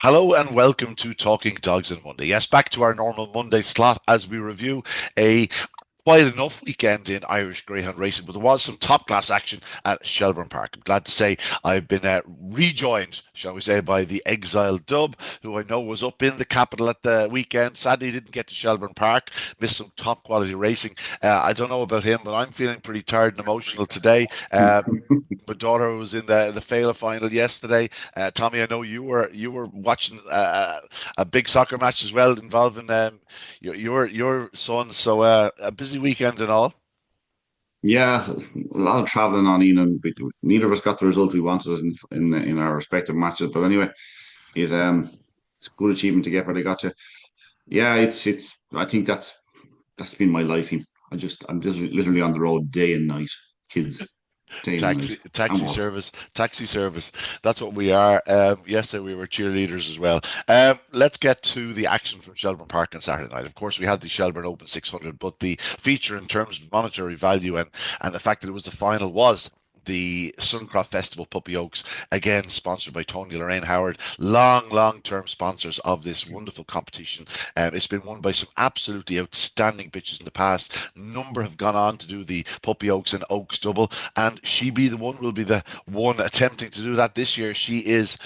Hello and welcome to Talking Dogs on Monday. Yes, back to our normal Monday slot as we review a quite enough weekend in Irish Greyhound racing, but there was some top class action at Shelbourne Park. I'm glad to say I've been rejoined, shall we say, by the exiled Dub, who I know was up in the capital at the weekend. Sadly, didn't get to Shelbourne Park, missed some top quality racing. I don't know about him, but I'm feeling pretty tired and emotional today. My daughter was in the Fela final yesterday. Tommy, I know you were watching a big soccer match as well involving your son. So a busy weekend and all. Yeah, a lot of traveling on, Ian. Neither of us got the result we wanted in our respective matches. But anyway, it it's a good achievement to get where they got to. Yeah, it's. I think that's been my life, Ian. I'm just literally on the road day and night, kids, day and night. Taxi I'm off. service, taxi service. That's what we are. Yesterday we were cheerleaders as well. Let's get to the action from Shelbourne Park on Saturday night. Of course, we had the Shelbourne Open 600, but the feature in terms of monetary value and the fact that it was the final was the Suncroft Festival Puppy Oaks, again sponsored by Tony Lorraine Howard, long term sponsors of this wonderful competition. It's been won by some absolutely outstanding bitches in the past. Number have gone on to do the Puppy Oaks and Oaks double, and She Be the One will be the one attempting to do that this year. She is.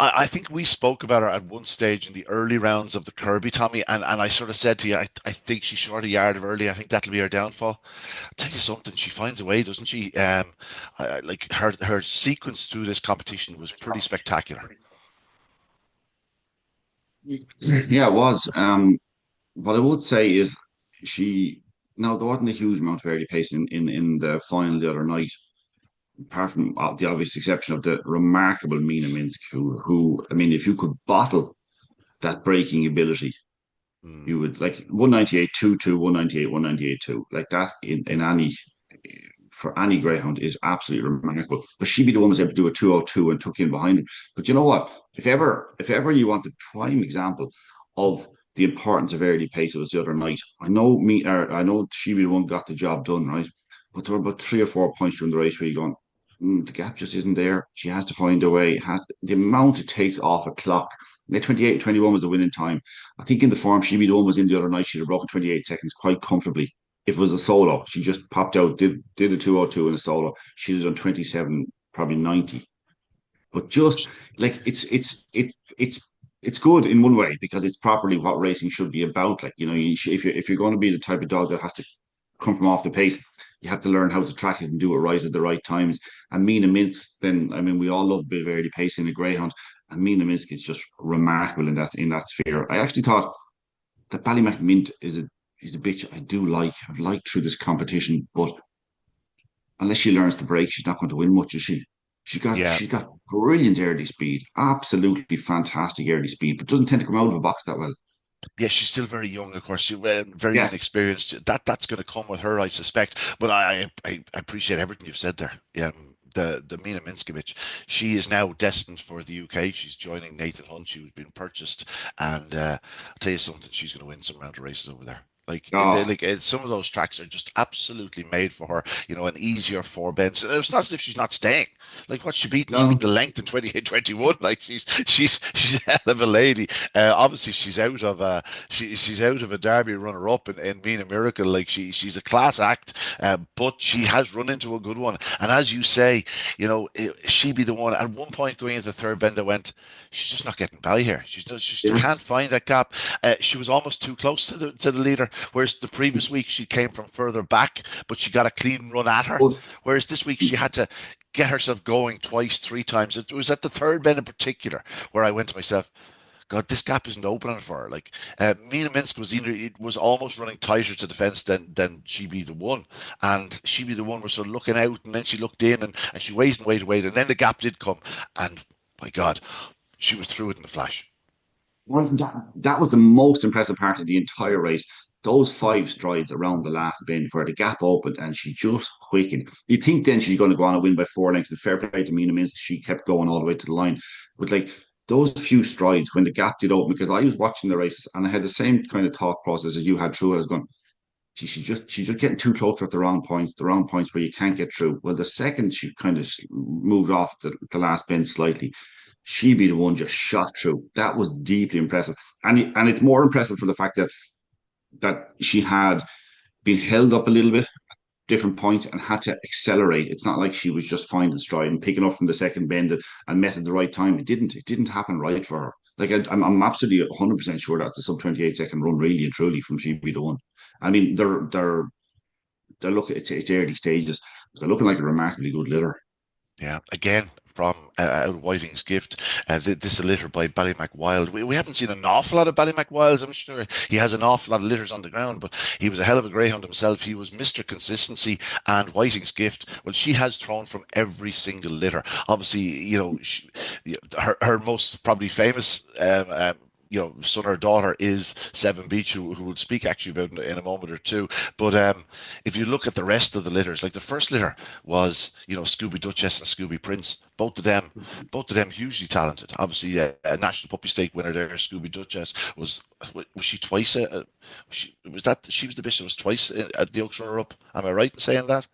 I think we spoke about her at one stage in the early rounds of the Kirby, Tommy, and I sort of said to you, I think she's short a yard of early. I think that'll be her downfall. I'll tell you something, she finds a way, doesn't she? Like her sequence through this competition was pretty spectacular. Yeah, it was. What I would say is she. Now there wasn't a huge amount of early pace in the final the other night, apart from the obvious exception of the remarkable Mina Minsk, who I mean, if you could bottle that braking ability, Mm. you would like 198, 2 2, 198, 198, 2. Like that in any for any Greyhound is absolutely remarkable. But she'd be the one who was able to do a 202 and took in behind him. But you know what? If ever you want the prime example of the importance of early pace, it was the other night. I know she'd be the one who got the job done, right? But there were about 3 or 4 points during the race where you're going, the gap just isn't there. She has to find a way. The amount it takes off a clock. The 28-21 was the winning time. I think in the form she the one was in the other night, she'd have broken 28 seconds quite comfortably. If it was a solo, she just popped out, did a 202 in a solo. She'd have done 27, probably 90. But just like it's good in one way because it's properly what racing should be about. Like, if you're going to be the type of dog that has to come from off the pace, you have to learn how to track it and do it right at the right times. And Mina Minsk, then I mean, we all love a bit of early pace in a greyhound, and Mina Minsk is just remarkable in that sphere. I actually thought that Ballymacmint is a bitch I do like. I've liked through this competition, but unless she learns to brake, she's not going to win much, is she? She's got Yeah, she's got brilliant early speed, absolutely fantastic early speed, but doesn't tend to come out of a box that well. yeah, she's still very young, of course. She very Yeah. inexperienced. That's going to come with her, I suspect. But I appreciate everything you've said there. Yeah, the Mina Minskovic, she is now destined for the UK. She's joining Nathan Hunt. She's been purchased, and I'll tell you something. She's going to win some round of races over there. Oh, Some of those tracks are just absolutely made for her. An easier four bends. And it's not as if she's not staying. Like what's she beating? She beat no. the length in 28-21. Like she's a hell of a lady. Obviously she's out of a Derby runner up in Being a Miracle. Like she's a class act, but she has run into a good one. And as you say, she be the one. At one point going into the third bend, I went, she's just not getting by here. She just Yeah. can't find that gap. She was almost too close to the leader. Whereas the previous week she came from further back, but she got a clean run at her. But Whereas this week she had to get herself going twice, three times. It was at the third bend in particular where I went to myself, God, this gap isn't opening for her. Like Mina Minsk was either it was almost running tighter to the fence than She Be the One, and She Be the One was sort of looking out, and then she looked in, and she waited, and then the gap did come, and my God, she was through it in a flash. that was the most impressive part of the entire race. Those five strides around the last bend where the gap opened and she just quickened. You think then she's going to go on and win by 4 lengths. And fair play to Mina Minsk, she kept going all the way to the line. But like those few strides when the gap did open, because I was watching the races and I had the same kind of thought process as you had through it. I was going, she's just getting too close at the wrong points where you can't get through. Well, the second she kind of moved off the last bend slightly, She Be the One just shot through. That was deeply impressive, and it's more impressive for the fact that she had been held up a little bit different points and had to accelerate. It's not like she was just finding stride and picking up from the second bend and met at the right time. It didn't happen right for her. Like I'm absolutely 100% sure that's the sub 28 second run, really and truly, from She Be the One. I mean, they're looking. It's early stages. But they're looking like a remarkably good litter. Yeah, again from out of Whiting's Gift. This is a litter by Ballymac Wild. We haven't seen an awful lot of Ballymac Wilds. I'm sure he has an awful lot of litters on the ground, but he was a hell of a greyhound himself. He was Mr. Consistency, and Whiting's Gift. Well, she has thrown from every single litter. Obviously, her most probably famous son or daughter is Seven Beach, who we'll speak actually about in a moment or two. But if you look at the rest of the litters, like the first litter was, Scooby Duchess and Scooby Prince. Both of them hugely talented. Obviously, a national puppy stake winner there. Scooby Duchess was she twice? She was the bitch that was twice at the Oaks runner up? Am I right in saying that?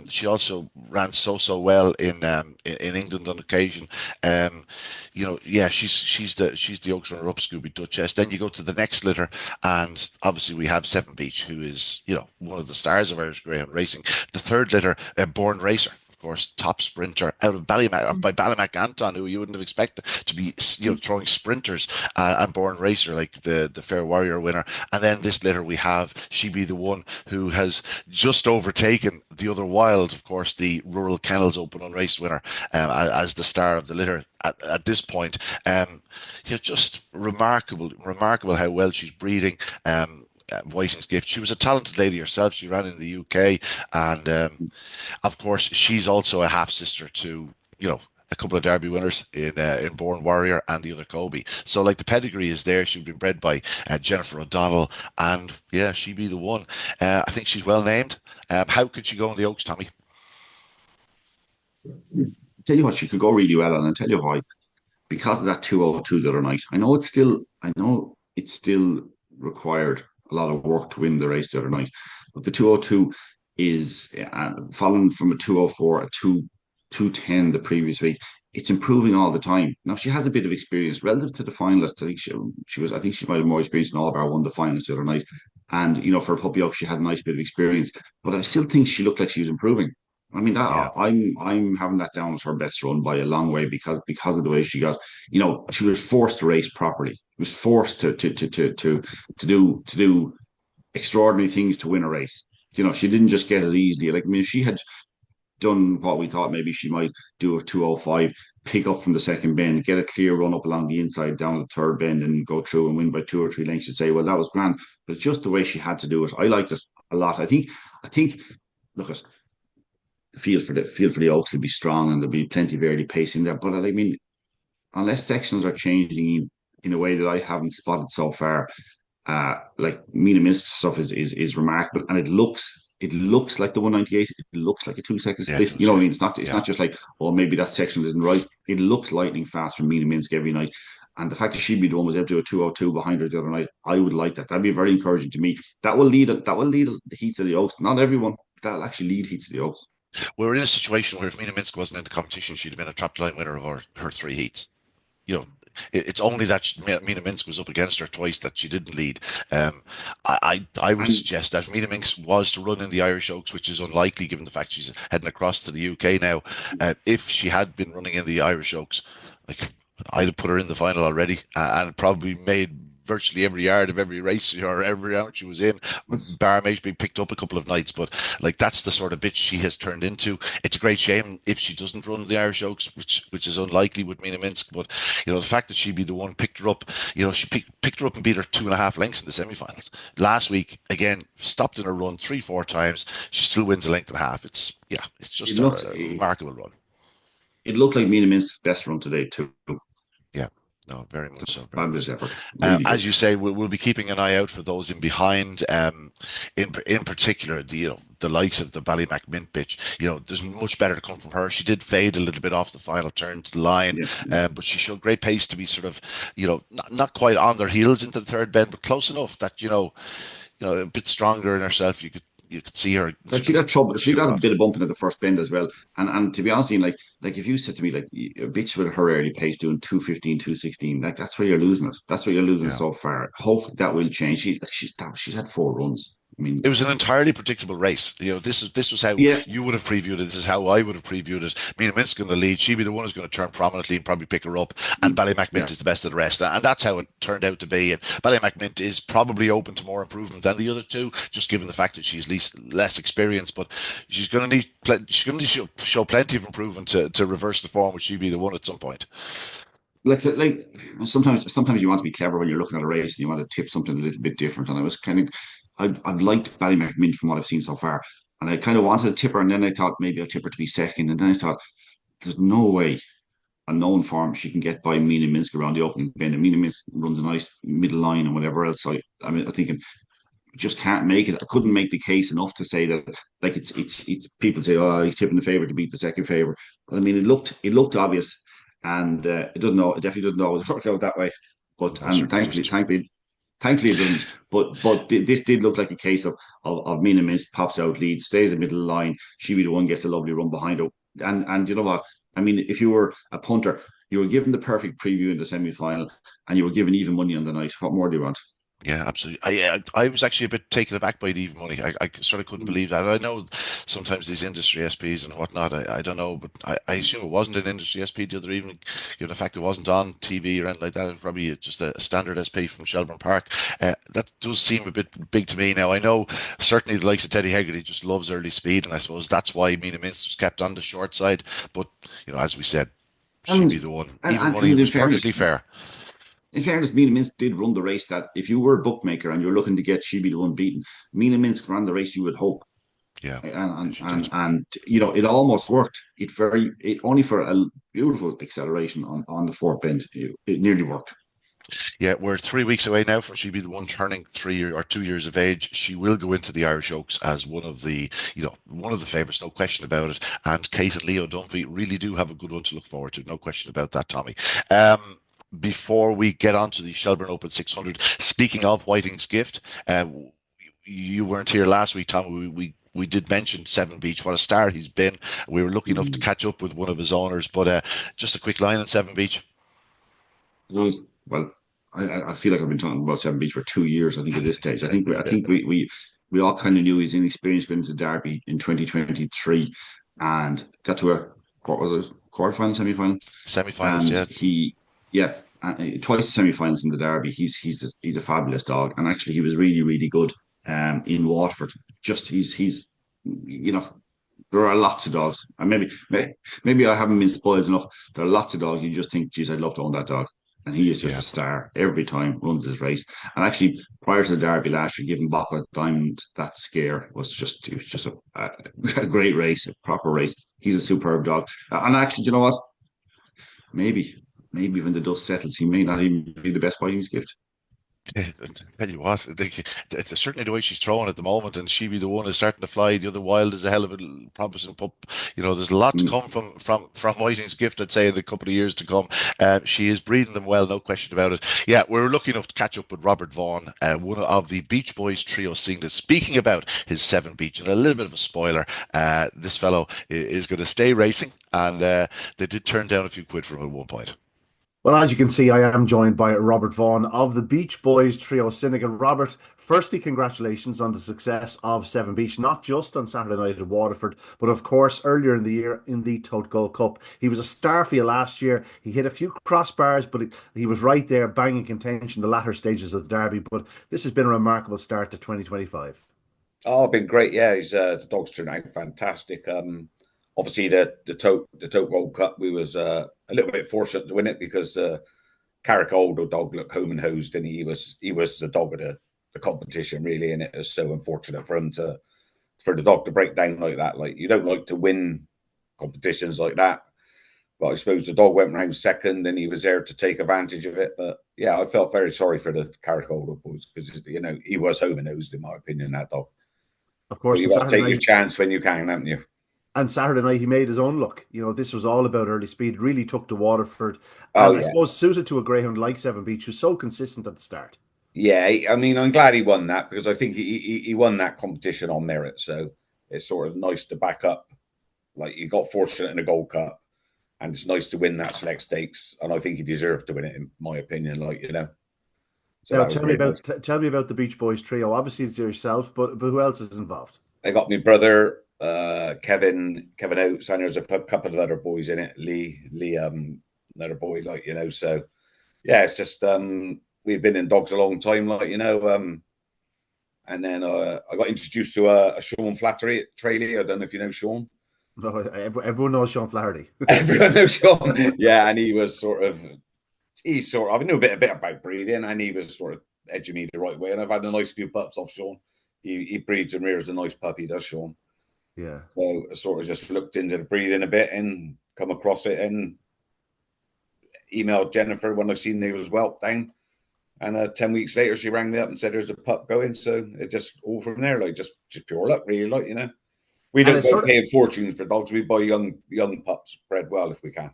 She also ran so well in England on occasion. Yeah, she's the Oaks runner up, Scooby Duchess. Then you go to the next litter, and obviously we have Seven Beach, who is one of the stars of Irish Greyhound racing. The third litter, Born Racer. Of course, top sprinter out of Ballymac, or by Ballymac Anton, who you wouldn't have expected to be, throwing sprinters, and Born Racer, like the Fair Warrior winner. And then this litter we have She Be the One, who has just overtaken the other Wild, of course, the Rural Kennels Open Unraced winner, as the star of the litter at this point. Just remarkable how well she's breeding. Whiting's Gift. She was a talented lady herself. She ran in the UK, and of course, she's also a half sister to a couple of Derby winners in Born Warrior and the other Kobe. So like the pedigree is there. She's been bred by Jennifer O'Donnell, and yeah, She Be the One. I think she's well named. How could she go in the Oaks, Tommy? Tell you what, she could go really well, and I'll tell you why. Because of that 202 the other night. I know it's still required a lot of work to win the race the other night, but the 202 is following from a 204, a 210 the previous week. It's improving all the time. Now she has a bit of experience relative to the finalists. I think she might have more experience than all of our won the finalists the other night. And for a puppy up, she had a nice bit of experience. But I still think she looked like she was improving. I mean, Yeah, I'm having that down as her best run by a long way because of the way she got. She was forced to race properly. She was forced to do extraordinary things to win a race. She didn't just get it easily. Like, I mean, if she had done what we thought maybe she might do, a 205, pick up from the second bend, get a clear run up along the inside down the third bend, and go through and win by 2 or 3 lengths, you'd say, well, that was grand. But it's just the way she had to do it. I liked it a lot. I think. Look at the field for the Oaks will be strong, and there'll be plenty of early pace in there. But I mean, unless sections are changing in a way that I haven't spotted so far, like Mina Minsk stuff is remarkable, and it looks like the 198. It looks like a 2 second yeah, it split. You does. know what I Yeah, mean? It's not yeah. just like, oh, maybe that section isn't right. It looks lightning fast from Mina Minsk every night. And the fact that She'd be the one was able to do a 202 behind her the other night, I would like that. That'd be very encouraging to me. That will lead the heats of the Oaks. Not everyone, but that'll actually lead heats of the Oaks. We're in a situation where if Mina Minsk wasn't in the competition, she'd have been a top line winner of her three heats. you know, it's only that Mina Minsk was up against her twice that she didn't lead. I would And suggest that Mina Minsk was to run in the Irish Oaks, which is unlikely given the fact she's heading across to the UK now. If she had been running in the Irish Oaks, like I'd have put her in the final already, and probably made virtually every yard of every race or every round she was in, that's bar maybe being picked up a couple of nights. But like that's the sort of bitch she has turned into. It's a great shame if she doesn't run the Irish Oaks, which is unlikely with Mina Minsk. But the fact that she'd be the one picked her up, she picked her up and beat her 2.5 lengths in the semi-finals last week. Again, stopped in her run 3-4 times. She still wins a length and a half. It's it just looks a it, remarkable run. it looked like Mina Minsk's best run today too. Yeah. No, very much so, very much Fabulous so. effort, really As good. you say, we'll be keeping an eye out for those in behind. In particular, the likes of the Ballymac Mint bitch. There's much better to come from her. She did fade a little bit off the final turn to the line, Yeah, but she showed great pace to be sort of, not quite on their heels into the third bend, but close enough that a bit stronger in herself. you could see her But sort she of got trouble. She shoot got a across. bit of bumping at the first bend as well. And to be honest, Ian, like if you said to me like a bitch with her early pace doing 2:15, 2:16, like that's where you're losing it. That's where you're losing Yeah. so far. Hopefully that will change. She's had 4 runs. I mean, It was an entirely predictable race. This was how yeah, you would have previewed it. This is how I would have previewed it. Mina Minsk in the lead. She'd be the one who's going to turn prominently and probably pick her up. And yeah. Ballymacmint is the best of the rest. And that's how it turned out to be. And Ballymacmint is probably open to more improvement than the other two, just given the fact that she's less experienced. But she's going to need to show plenty of improvement to reverse the form, which she'd be the one at some point. Like sometimes you want to be clever when you're looking at a race and you want to tip something a little bit different. And I was kind of I've liked Ballymacmint from what I've seen so far. And I kind of wanted to tip her, and then I thought maybe I'll tip her to be second. And then I thought, there's no way on known form she can get by Mina Minsk around the opening bend. And Mina Minsk runs a nice middle line and whatever else. So I mean, I think just can't make it. I couldn't make the case enough to say that like it's people say, oh, he's tipping the favorite to beat the second favorite. But I mean, it looked obvious, and it doesn't know. It definitely doesn't always work out that way. But That and certainly thankfully, doesn't. thankfully, thankfully it doesn't. But this did look like a case of Mina Minsk pops out lead, stays in the middle of the line. She be the one gets a lovely run behind her. And you know what? I mean, if you were a punter, you were given the perfect preview in the semi final, and you were given even money on the night. What more do you want? Yeah, absolutely. I was actually a bit taken aback by the even money. I sort of couldn't believe that. I know sometimes these industry SPs and whatnot, I don't know, but I assume it wasn't an industry SP the other evening, given the fact it wasn't on TV or anything like that. It was probably just a standard SP from Shelbourne Park. That does seem a bit big to me now. I know certainly the likes of Teddy Hegarty just loves early speed, and I suppose that's why Mina Mintz was kept on the short side. But, as we said, she'd And be the one. and, Even and, money and was perfectly fair. in fairness, Mina Minsk did run the race that if you were a bookmaker and you're looking to get she be the one beaten, Mina Minsk ran the race you would hope. Yeah, And yeah, and, she and, did. and you know, it almost worked. It only for a beautiful acceleration on the fourth bend. It nearly worked. Yeah, we're 3 weeks away now from she be the one turning 2 years of age. She will go into the Irish Oaks as one of the favourites, no question about it. And Kate and Leo Dunphy really do have a good one to look forward to, no question about that, Tommy. Before we get on to the Shelbourne Open 600, speaking of Whiting's Gift, you weren't here last week, Tommy. We did mention Seven Beach. What a star he's been. We were lucky enough to Mm. catch up with one of his owners, but just a quick line on Seven Beach. Well, I feel like I've been talking about Seven Beach for 2 years. I think at this stage, I think we all kind of knew his inexperience going to Derby in 2023, and got to a what was it, quarterfinal, semi-final, Semi-finals, and yeah. yeah, twice semi-finals in the Derby. He's a fabulous dog, and actually he was really really good in Waterford. Just he's you know there are lots of dogs, and maybe I haven't been spoiled enough. There are lots of dogs you just think, geez, I'd love to own that dog. And he is just Yeah. a star every time, runs his race. And actually, prior to the Derby last year, giving Bacca Diamond that scare it was just a great race, a proper race. He's a superb dog. And actually, do you know what? Maybe when the dust settles, he may not even be the best Vikings gift. I tell you what, it's certainly the way she's throwing at the moment, and she be the one who's starting to fly. The other wild is a hell of a promising pup. There's a lot to Mm. come from Whiting's Gift, I'd say, in the couple of years to come. She is breeding them well, no question about it. Yeah, we're lucky enough to catch up with Robert Vaughan, one of the Beach Boys Trio Syndicate, speaking about his Seven Beach, and a little bit of a spoiler. This fellow is going to stay racing, and they did turn down a few quid for him at one point. Well, as you can see, I am joined by Robert Vaughan of the Beach Boys Trio Syndicate. Robert, firstly, congratulations on the success of Seven Beach, not just on Saturday night at Waterford, but of course earlier in the year in the Tote Gold Cup. He was a star for you last year. He hit a few crossbars, but he was right there, banging contention the latter stages of the Derby. But this has been a remarkable start to 2025. Oh, been great. Yeah, the dog's turned out fantastic. Obviously the tote World Cup, we was a little bit fortunate to win it because Carrick Old dog looked home and hosed, and he was the dog of the competition really, and it was so unfortunate for the dog to break down like that. Like you don't like to win competitions like that, but I suppose the dog went round second, and he was there to take advantage of it. But yeah, I felt very sorry for the Carrick Old boys because he was home and hosed in my opinion, that dog. Of But course, you on got to Saturday take your night, chance when you can, haven't you? he made his own look. This was all about early speed. Really took to Waterford, Oh and I yeah. suppose suited to a greyhound like Seven Beach, who's so consistent at the start. Yeah, I mean, I'm glad he won that because I think he won that competition on merit. So it's sort of nice to back up. Like you got fortunate in a Gold Cup, and it's nice to win that select stakes. And I think he deserved to win it, in my opinion. Like so Now that was very nice. tell me about the Beach Boys trio. Obviously, it's yourself, but who else is involved? I got my brother, Kevin Oates, and there's a couple of other boys in it. Lee, another boy, like So yeah, it's just we've been in dogs a long time, like and then I got introduced to a Sean Flattery at Tralee. I don't know if you know Sean. No, everyone knows Sean Flaherty. Everyone knows Sean. Yeah, and he was I knew a bit about breeding, and he was sort of edging me the right way. And I've had a nice few pups off Sean. He breeds and rears a nice puppy, does Sean? Yeah. So I sort of just looked into the breeding a bit and come across it and emailed Jennifer when I seen he was whelp down. And 10 weeks later, she rang me up and said, "There's a pup going." So it just all from there, like just pure luck, really, like We don't go paying fortunes for dogs. We buy young pups bred well if we can.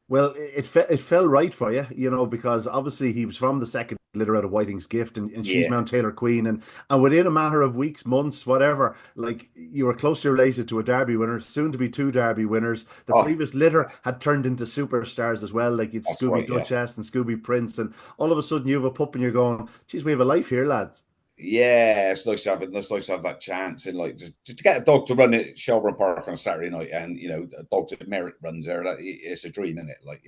Well, it fell right for you, because obviously he was from the second litter out of Whiting's Gift, and she's Mount Taylor Queen, and within a matter of weeks, months, whatever, like you were closely related to a Derby winner, soon to be 2 Derby winners. The previous litter had turned into superstars as well, like it's Scooby Duchess and Scooby Prince, and all of a sudden you have a pup and you're going, geez, we have a life here, lads. Yeah, it's nice to have that chance, and like just to get a dog to run at Shelbourne Park on a Saturday night, and a dog to merit runs there. It's a dream, isn't it? Like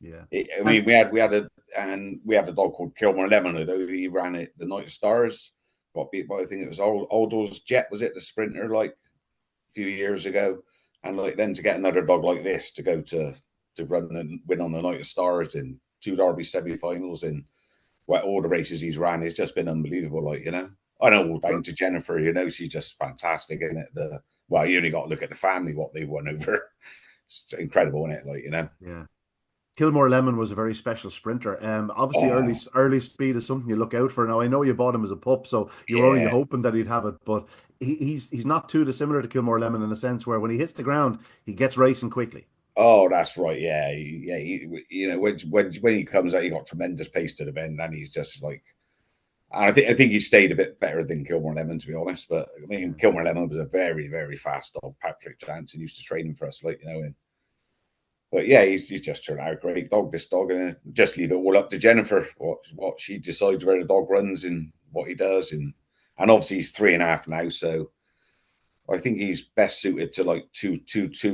Yeah. I mean, we had a dog called Kilmer Lemon. He ran it the Night of Stars. Got beat by I think it was Aldo's Jet, was it the sprinter like a few years ago, and like then to get another dog like this to go to run and win on the Night of Stars in 2 Derby semi-finals and all the races he's ran, it's just been unbelievable. Like I know all down to Jennifer. She's just fantastic in it. You only got to look at the family what they've won over. It's incredible, isn't it? Like Yeah. Kilmore Lemon was a very special sprinter. Obviously, early speed is something you look out for. Now, I know you bought him as a pup, so you were only hoping that he'd have it, but he's not too dissimilar to Kilmore Lemon in a sense where when he hits the ground, he gets racing quickly. Oh, that's right. Yeah. When he comes out, he got tremendous pace to the bend, and he's just like. And I think he stayed a bit better than Kilmore Lemon, to be honest. But I mean, Kilmore Lemon was a very, very fast dog. Patrick Jansen used to train him for us, But yeah, he's just turned out a great dog. This dog, and just leave it all up to Jennifer. What she decides where the dog runs and what he does, and obviously he's 3.5 now, so. I think he's best suited to like two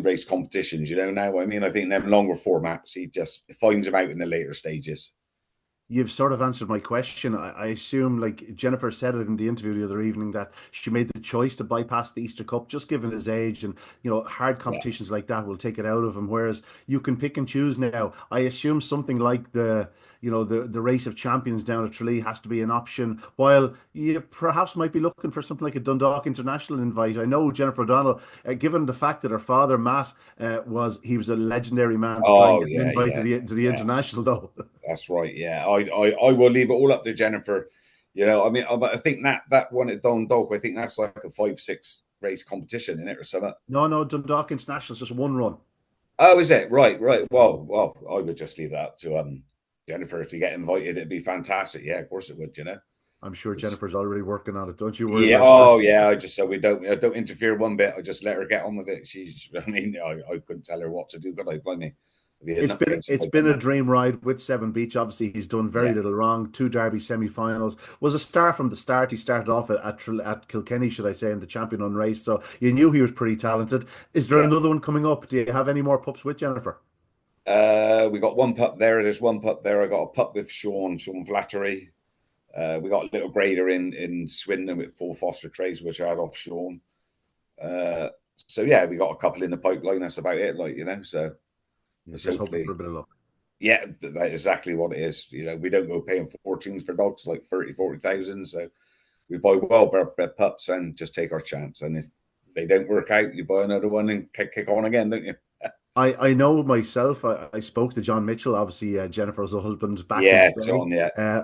race competitions, now. I mean, I think them longer formats, he just finds him out in the later stages. You've sort of answered my question. I assume, like Jennifer said it in the interview the other evening, that she made the choice to bypass the Easter Cup, just given his age, and hard competitions like that will take it out of him. Whereas you can pick and choose now. I assume something like the race of champions down at Tralee has to be an option, while you perhaps might be looking for something like a Dundalk International invite. I know Jennifer O'Donnell, given the fact that her father Matt was a legitimate man to try and get an invite to the international, though. That's right. Yeah, I will leave it all up to Jennifer. I mean, I think that one at Dundalk, I think that's like a 5-6 race competition in it or something. No, Dundalk International is just one run. Oh, is it? Right. Well, I would just leave that to Jennifer. If you get invited, it'd be fantastic. Yeah, of course it would. I'm sure Jennifer's already working on it. Don't you worry. Yeah. Oh, yeah. I just said I don't interfere one bit. I just let her get on with it. I couldn't tell her what to do, but I blame me. It's been a dream ride with Seven Beach. Obviously, he's done very little wrong. 2 Derby semi-finals. Was a star from the start. He started off at Kilkenny, should I say, in the Champion on race. So you knew he was pretty talented. Is there another one coming up? Do you have any more pups with Jennifer? We got one pup there. There's one pup there. I got a pup with Sean Flattery. We got a little grader in Swindon with Paul Foster Trays, which I had off Sean. So yeah, we got a couple in the pipeline. That's about it, So just hoping for a bit of luck. Yeah, that's exactly what it is. We don't go paying fortunes for dogs like 30,000-40,000. So we buy well-bred pups and just take our chance. And if they don't work out, you buy another one and kick on again, don't you? I know myself. I spoke to John Mitchell, obviously Jennifer's husband, back in the day, John,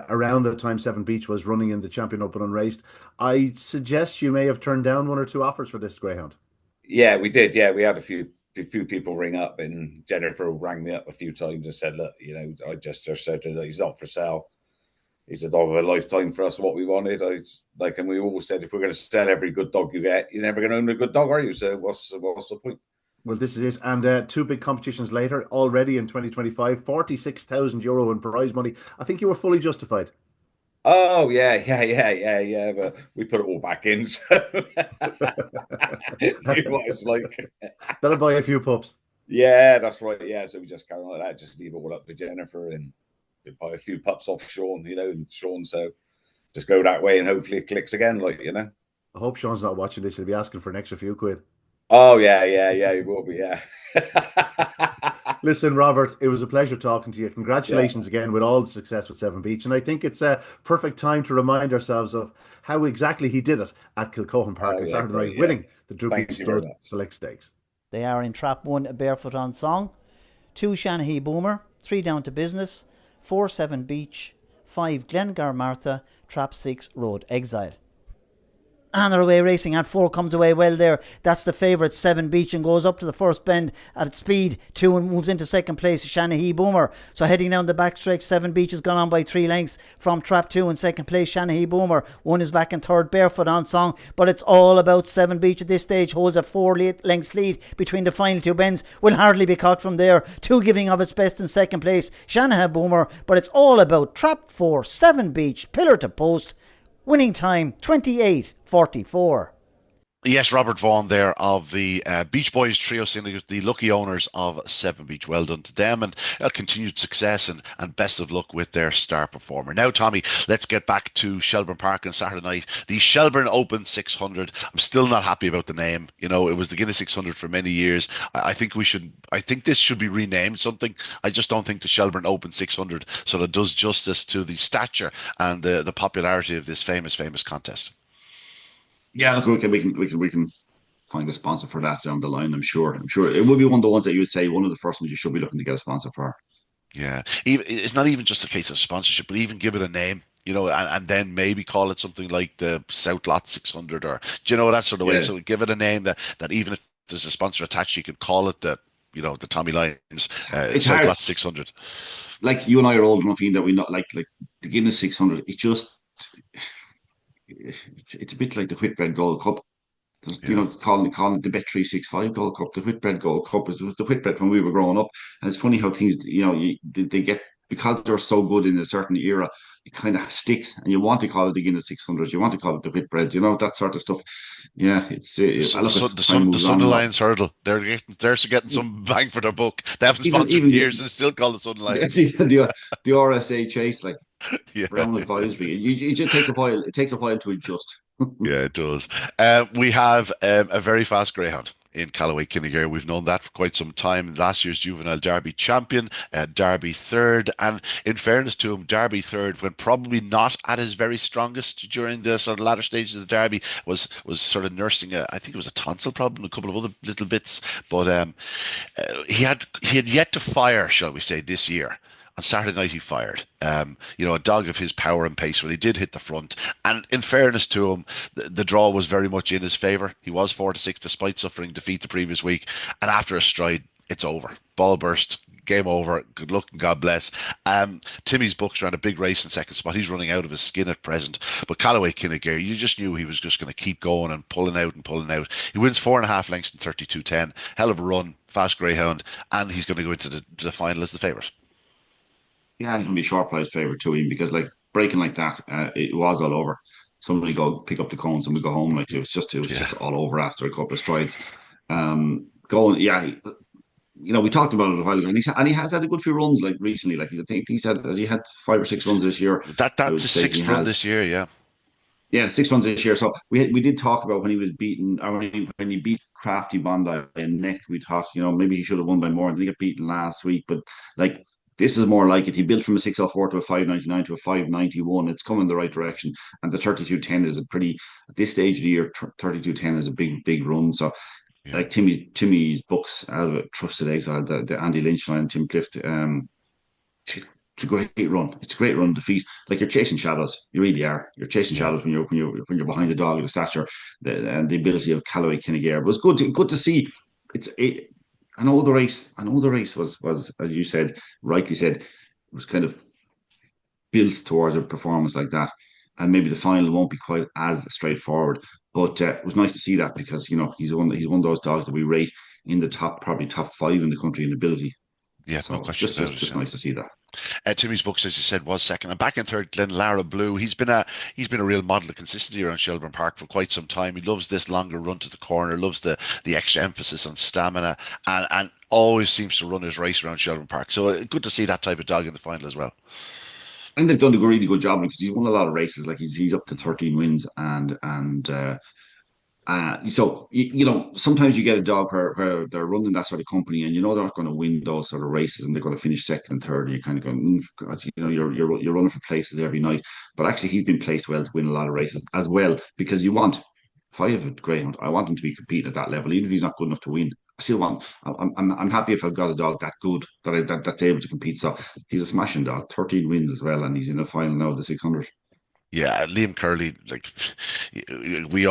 around the time Seven Beach was running in the Champion Open Unraced. I suggest you may have turned down 1 or 2 offers for this Greyhound. Yeah, we did. Yeah, we had a few people ring up, and Jennifer rang me up a few times and said, "Look, I just said that he's not for sale. he's a dog of a lifetime for us. What we wanted, and we always said, if we're going to sell every good dog you get, you're never going to own a good dog, are you? So what's the point? Well, this is it. And two big competitions later, already in 2025, €46,000 in prize money. I think you were fully justified. Oh yeah. But we put it all back in. So it was like That'll buy a few pups. Yeah, that's right. Yeah, so we just carry on like that. Just leave it all up to Jennifer and buy a few pups off Sean. And Sean, so just go that way and hopefully it clicks again. I hope Sean's not watching this. He'll be asking for an extra few quid. Oh yeah, he will be. Yeah. Listen, Robert, it was a pleasure talking to you. Congratulations again with all the success with Seven Beach. And I think it's a perfect time to remind ourselves of how exactly he did it at Kilcohen Park on Saturday night, winning the Droopy Stud Select Stakes. They are in Trap 1, A Barefoot on Song, 2, Shanahy Boomer, 3, Down to Business, 4, 7 Beach, 5, Glengar Martha, Trap 6, Road Exile. And they're away racing at 4, comes away well there. That's the favourite, 7 Beach, and goes up to the first bend at speed 2 and moves into second place, Shanahy Boomer. So heading down the backstretch, 7 Beach has gone on by 3 lengths from Trap 2 in second place, Shanahy Boomer. 1 is back in third, Barefoot on Song, but it's all about 7 Beach at this stage, holds a 4 lengths lead between the final 2 bends, will hardly be caught from there. 2 giving of its best in second place, Shanahy Boomer, but it's all about Trap 4, 7 Beach, pillar to post. Winning time 28:44. Yes, Robert Vaughan there of the Beach Boys Trio Syndicate, the lucky owners of Seven Beach. Well done to them, and continued success and best of luck with their star performer. Now, Tommy, let's get back to Shelbourne Park on Saturday night. The Shelbourne Open 600. I'm still not happy about the name. It was the Guinness 600 for many years. I think this should be renamed something. I just don't think the Shelbourne Open 600 sort of does justice to the stature and the popularity of this famous contest. Yeah, look, we can find a sponsor for that down the line. I'm sure it would be one of the ones that you would say one of the first ones you should be looking to get a sponsor for. Yeah, it's not even just a case of sponsorship, but even give it a name, and then maybe call it something like the South Lot 600, or that sort of way. So give it a name that even if there's a sponsor attached, you could call it the Tommy Lyons South Lot 600. Like, you and I are old enough, Ian, that we not like the Guinness 600. It's a bit like the Whitbread Gold Cup. Calling it the Bet365 Gold Cup. The Whitbread Gold Cup was the Whitbread when we were growing up. And it's funny how things, they get, because they're so good in a certain era, it kind of sticks. And you want to call it the Guinness 600. You want to call it the Whitbread, that sort of stuff. Yeah, it's the Sunderland Lions Hurdle. They're getting some bang for their buck. They haven't sponsored for years and still call it Sunderland Lions. The RSA chase, Brown advisory. It just takes a while. It takes a while to adjust. Yeah, it does. We have a very fast greyhound in Callaway Kinnegar. We've known that for quite some time. Last year's Juvenile Derby champion, Derby third. And in fairness to him, Derby third, when probably not at his very strongest during the sort of latter stages of the Derby, was sort of nursing I think it was a tonsil problem, a couple of other little bits. But he had yet to fire, shall we say, this year. On Saturday night, he fired. A dog of his power and pace when he did hit the front. And in fairness to him, the draw was very much in his favour. He was 4-6 despite suffering defeat the previous week. And after a stride, it's over. Ball burst. Game over. Good luck and God bless. Timmy's Bucks ran a big race in second spot. He's running out of his skin at present. But Callaway Kinnegar, you just knew he was just going to keep going and pulling out. He wins 4.5 lengths in 32.10. Hell of a run. Fast greyhound. And he's going to go into the final as the favourite. Yeah, he's going to be a short price favourite too, Ian, because breaking like that, it was all over. Somebody go pick up the cones and we go home. It was just all over after a couple of strides. We talked about it a while ago, and he has had a good few runs recently. I think has he had 5 or 6 runs this year? That's a 6th run this year, yeah. Yeah, 6 runs this year. So we did talk about when he was beaten, or when he beat Crafty Bondi and Nick. We thought maybe he should have won by more. And he got beaten last week, but this is more like it. He built from a 604 to a 599 to a 591. It's coming in the right direction. And the 3210 is at this stage of the year, 3210 is a big run. So, Timmy's Bucks out of it, Trusted Exile, the Andy Lynch line, Tim Clift, it's a great run. It's a great run defeat. You're chasing shadows. You really are. You're chasing shadows when you're behind the dog, the stature, and the ability of Callaway Kinnegar. But it's good to see. I know the race was, as you said, rightly said, it was kind of built towards a performance like that, and maybe the final won't be quite as straightforward. But it was nice to see that because he's one of those dogs that we rate in the probably top five in the country in ability. Yeah, no So it's question about it. just nice to see that. Timmy's books, as you said, was second, and back in third, Glen Lara Blue. He's been a real model of consistency around Shelbourne Park for quite some time. He loves this longer run to the corner, loves the extra emphasis on stamina, and always seems to run his race around Shelbourne Park. So good to see that type of dog in the final as well. And they've done a really good job because he's won a lot of races. Like he's up to 13 wins, and so sometimes you get a dog where they're running that sort of company, and they're not going to win those sort of races, and they're going to finish second and third, and you're kind of going, God, you're running for places every night. But actually, he's been placed well to win a lot of races as well, because if I have a greyhound, I want him to be competing at that level, even if he's not good enough to win. I still want. I'm happy if I've got a dog that good that's able to compete. So he's a smashing dog, 13 wins as well, and he's in the final now of the 600. Yeah, Liam Curley, like we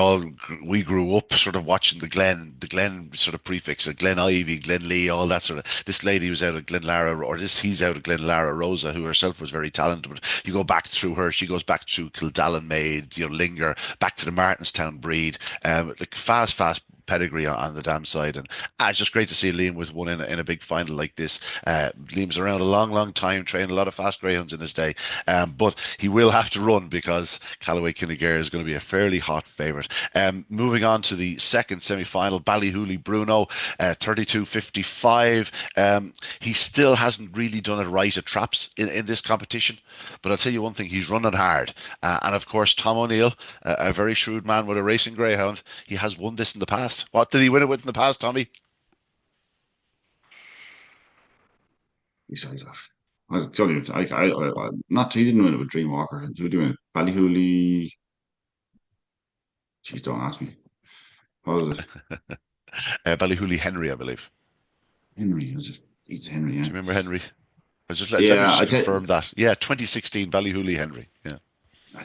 grew up sort of watching the Glen sort of prefix, Glen Ivy, Glen Lee, all that sort of. This lady was out of Glen Lara, or he's out of Glen Lara Rosa, who herself was very talented. But you go back through her, she goes back through Kildallan Maid, Linger, back to the Martinstown breed, like fast pedigree on the damn side, and it's just great to see Liam with one in a big final like this. Liam's around a long time, trained a lot of fast greyhounds in his day, but he will have to run because Callaway Kinnegar is going to be a fairly hot favourite. Moving on to the second semi-final, Ballyhooly Bruno, 32.55. He still hasn't really done it right at traps in this competition, but I'll tell you one thing, he's running hard, and of course Tom O'Neill, a very shrewd man with a racing greyhound, he has won this in the past. What did he win it with in the past, Tommy? Besides that, I tell you, not he didn't win it with Dreamwalker. He was doing it. Ballyhooly. Jeez, don't ask me. What was it? Ballyhooly Henry, I believe. Henry, was it? It's Henry, yeah. Do you remember Henry? Yeah, I confirm that. Yeah, 2016 Ballyhooly Henry. Yeah.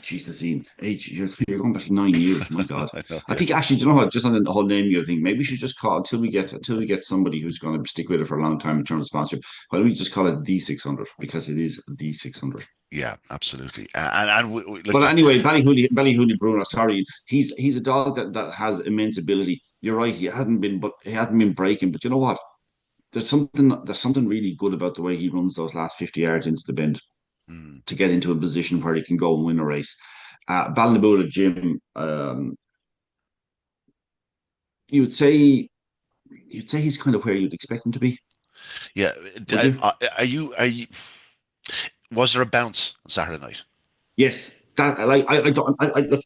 Jesus, Ian, you're going back 9 years. My God, I know, I think actually, do you know what? Just on the whole name you thing, maybe we should just call until we get somebody who's going to stick with it for a long time in terms of sponsorship. Why don't we just call it the 600 because it is the 600. Yeah, absolutely. But anyway, Ballyhooly Bruno, sorry, he's a dog that has immense ability. You're right, he hadn't been breaking. But you know what? There's something really good about the way he runs those last 50 yards into the bend to get into a position where he can go and win a race. Ballinabula Jim, you'd say he's kind of where you'd expect him to be. Yeah. Are you? Was there a bounce on Saturday night? Yes, that like I don't I look.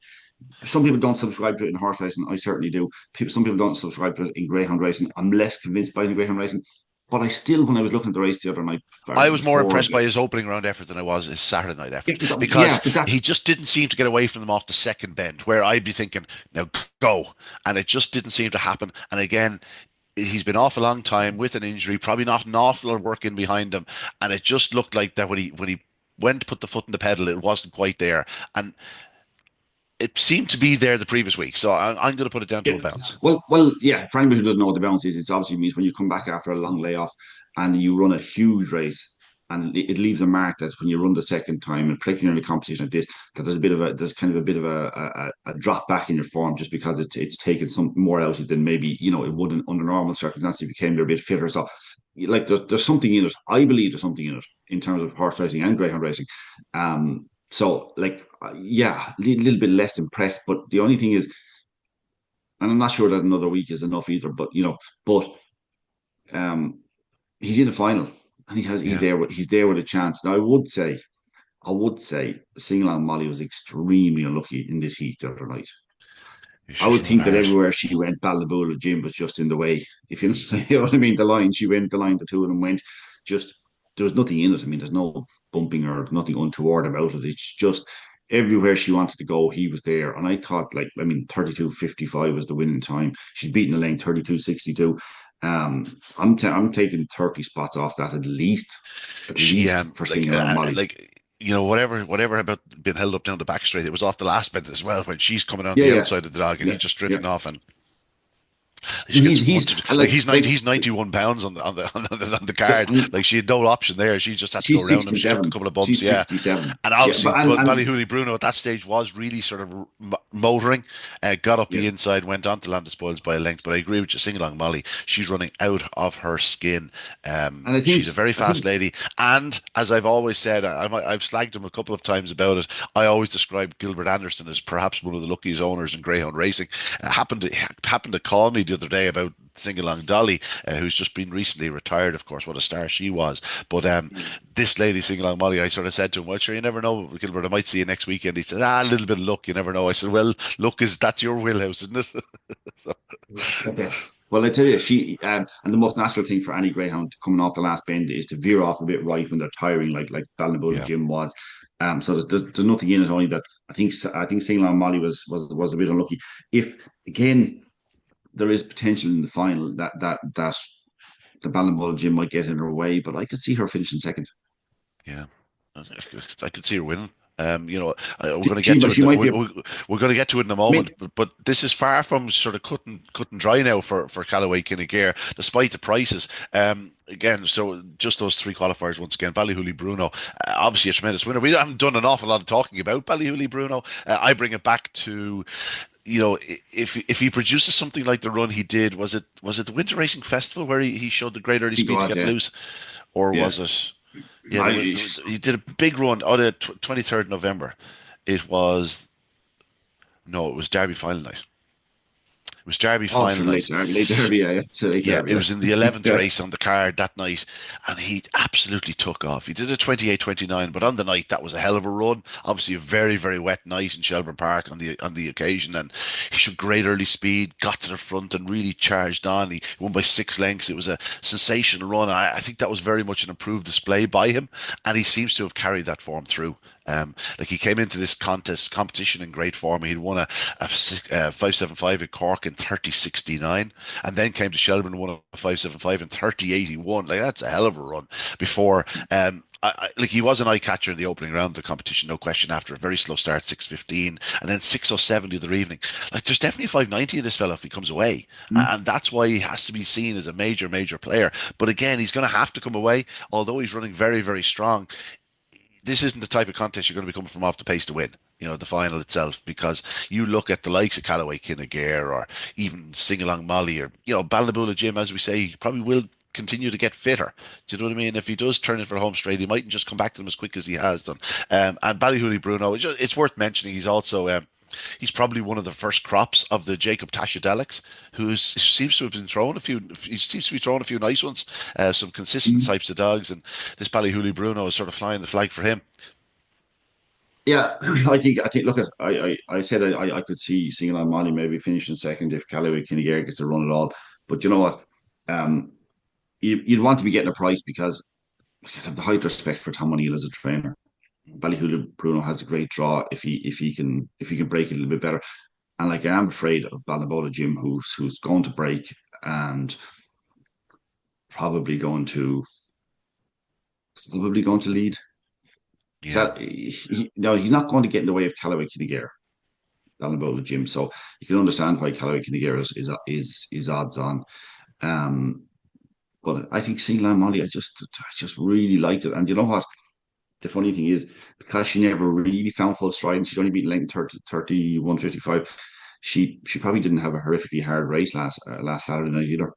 Some people don't subscribe to it in horse racing. I certainly do. Some people don't subscribe to it in greyhound racing. I'm less convinced by the greyhound racing, but I still, when I was looking at the race the other night, I was more impressed by his opening round effort than I was his Saturday night effort, because he just didn't seem to get away from them off the second bend, where I'd be thinking, now go, and it just didn't seem to happen. And again, he's been off a long time with an injury, probably not an awful lot of work in behind him, and it just looked like that when he went to put the foot in the pedal, it wasn't quite there, and it seemed to be there the previous week. So I'm going to put it down to a bounce. Well, yeah. For anybody who doesn't know what the bounce is, it obviously means when you come back after a long layoff and you run a huge race, and it leaves a mark that when you run the second time, and particularly in a competition like this, that there's kind of a bit of a drop back in your form, just because it's taken some more out of it than maybe it wouldn't under normal circumstances. You became a bit fitter. So like there's something in it. I believe there's something in it in terms of horse racing and greyhound racing. So, yeah, a little bit less impressed. But the only thing is, and I'm not sure that another week is enough either. But he's in the final, and he's there with a chance. Now, I would say, Single on Molly was extremely unlucky in this heat the other night. I would think that everywhere she went, Ballabula Jim was just in the way. If you know what I mean, the two of them went. Just there was nothing in it. I mean, there's no bumping or nothing untoward about it. It's just everywhere she wanted to go, he was there. And I thought, 32.55 was the winning time. She's beaten the lane 32.62. I'm taking 30 spots off that at least for Single on Molly. Whatever about being held up down the back straight, it was off the last bend as well when she's coming on the outside of the dog and he's just drifting off. And She gets he's he's 91 pounds on the card. yeah, Like she had no option there. She just had to go she's around him. She took a 67. couple of bumps, She's yeah. 67. And Yeah, obviously, but Ballyhooly Bruno at that stage was really sort of motoring. Got up yeah, the inside, went on to land the spoils by a length. But I agree with you, Sing Along Molly. She's running out of her skin. and She's a very I fast think lady. And as I've always said, I've slagged him a couple of times about it. I always describe Gilbert Anderson as perhaps one of the luckiest owners in Greyhound racing. Happened to call me the other day about Sing Along Dolly, who's just been recently retired. Of course, what a star she was. But this lady Sing Along Molly, I sort of said to him, "Well, sure, you never know, Gilbert. I might see you next weekend." He said, "Ah, a little bit of luck. You never know." I said, "Well, luck that's your wheelhouse, isn't it?" okay. Well, I tell you, she and the most natural thing for any greyhound coming off the last bend is to veer off a bit right when they're tiring, like Ballinabula Yeah, Jim was. So there's nothing in it. Only that I think Sing Along Molly was a bit unlucky. If again there is potential in the final that the Ballinabula Jim might get in her way, but I could see her finishing second. yeah. I could see her winning. We're going to get to But it. she might be. We're going to get to it in a moment. But this is far from sort of cut and dry now for Callaway Kinnegear, despite the prices. Again, so just those three qualifiers once again. Ballyhooly Bruno, obviously a tremendous winner. We haven't done an awful lot of talking about Ballyhooly Bruno. I bring it back to, if he produces something like the run he did, was it the Winter Racing Festival where he showed the great early I think it speed to was, get yeah, loose, or yeah. was it? Yeah, I, he did a big run. Oh, the 23rd November. It was no, it was Derby final night. It was Derby oh, final sure, night. late Derby, yeah, it's a late Yeah, Derby, it was in the yeah. 11th race on the card that night, and he absolutely took off. He did a 28-29, but on the night that was a hell of a run. Obviously, a very, very wet night in Shelbourne Park on the occasion, and he showed great early speed, got to the front, and really charged on. He won by 6 lengths. It was a sensational run. I think that was very much an improved display by him, and he seems to have carried that form through. Like he came into this competition in great form. He'd won a 575 at Cork in 30.69, and then came to Shelbourne and won a 575 in 30.81. Like that's a hell of a run. Before, like he was an eye catcher in the opening round of the competition, no question. After a very slow start, 6:15, and then 6:07 the other evening. Like there's definitely a 590 in this fella if he comes away, and that's why he has to be seen as a major player. But again, he's going to have to come away, although he's running very, very strong. This isn't the type of contest you're going to be coming from off the pace to win. The final itself, because you look at the likes of Callaway Kinnegear or even Sing Along Molly or, Ballinabula Jim, as we say, he probably will continue to get fitter. Do you know what I mean? If he does turn it for home straight, he mightn't just come back to them as quick as he has done. And Ballyhooly Bruno, it's worth mentioning, he's also he's probably one of the first crops of the Jacob Tashadelics, who seems to have been throwing a few. He seems to be throwing a few nice ones, some consistent Mm. types of dogs, and this Ballyhooly Bruno is sort of flying the flag for him. Yeah, I think. Look, at I said I could see Singing on Molly maybe finishing second if Callaway Kinnegear gets to run it all. But you know what? Um, you'd want to be getting a price because I have the highest respect for Tom O'Neill as a trainer. Ballyhooly Bruno has a great draw if he can break it a little bit better. And like I am afraid of Ballinabula Jim, who's going to break and probably going to lead. Yeah, No, he's not going to get in the way of Callaway Kinnegear, Ballinabula Jim. So you can understand why Callaway Kinnegear is odds on. Um, but I think Single Molly, I just really liked it. And you know what? The funny thing is, because she never really found full stride and she'd only beaten Leighton 31.55, she probably didn't have a horrifically hard race last Saturday night either.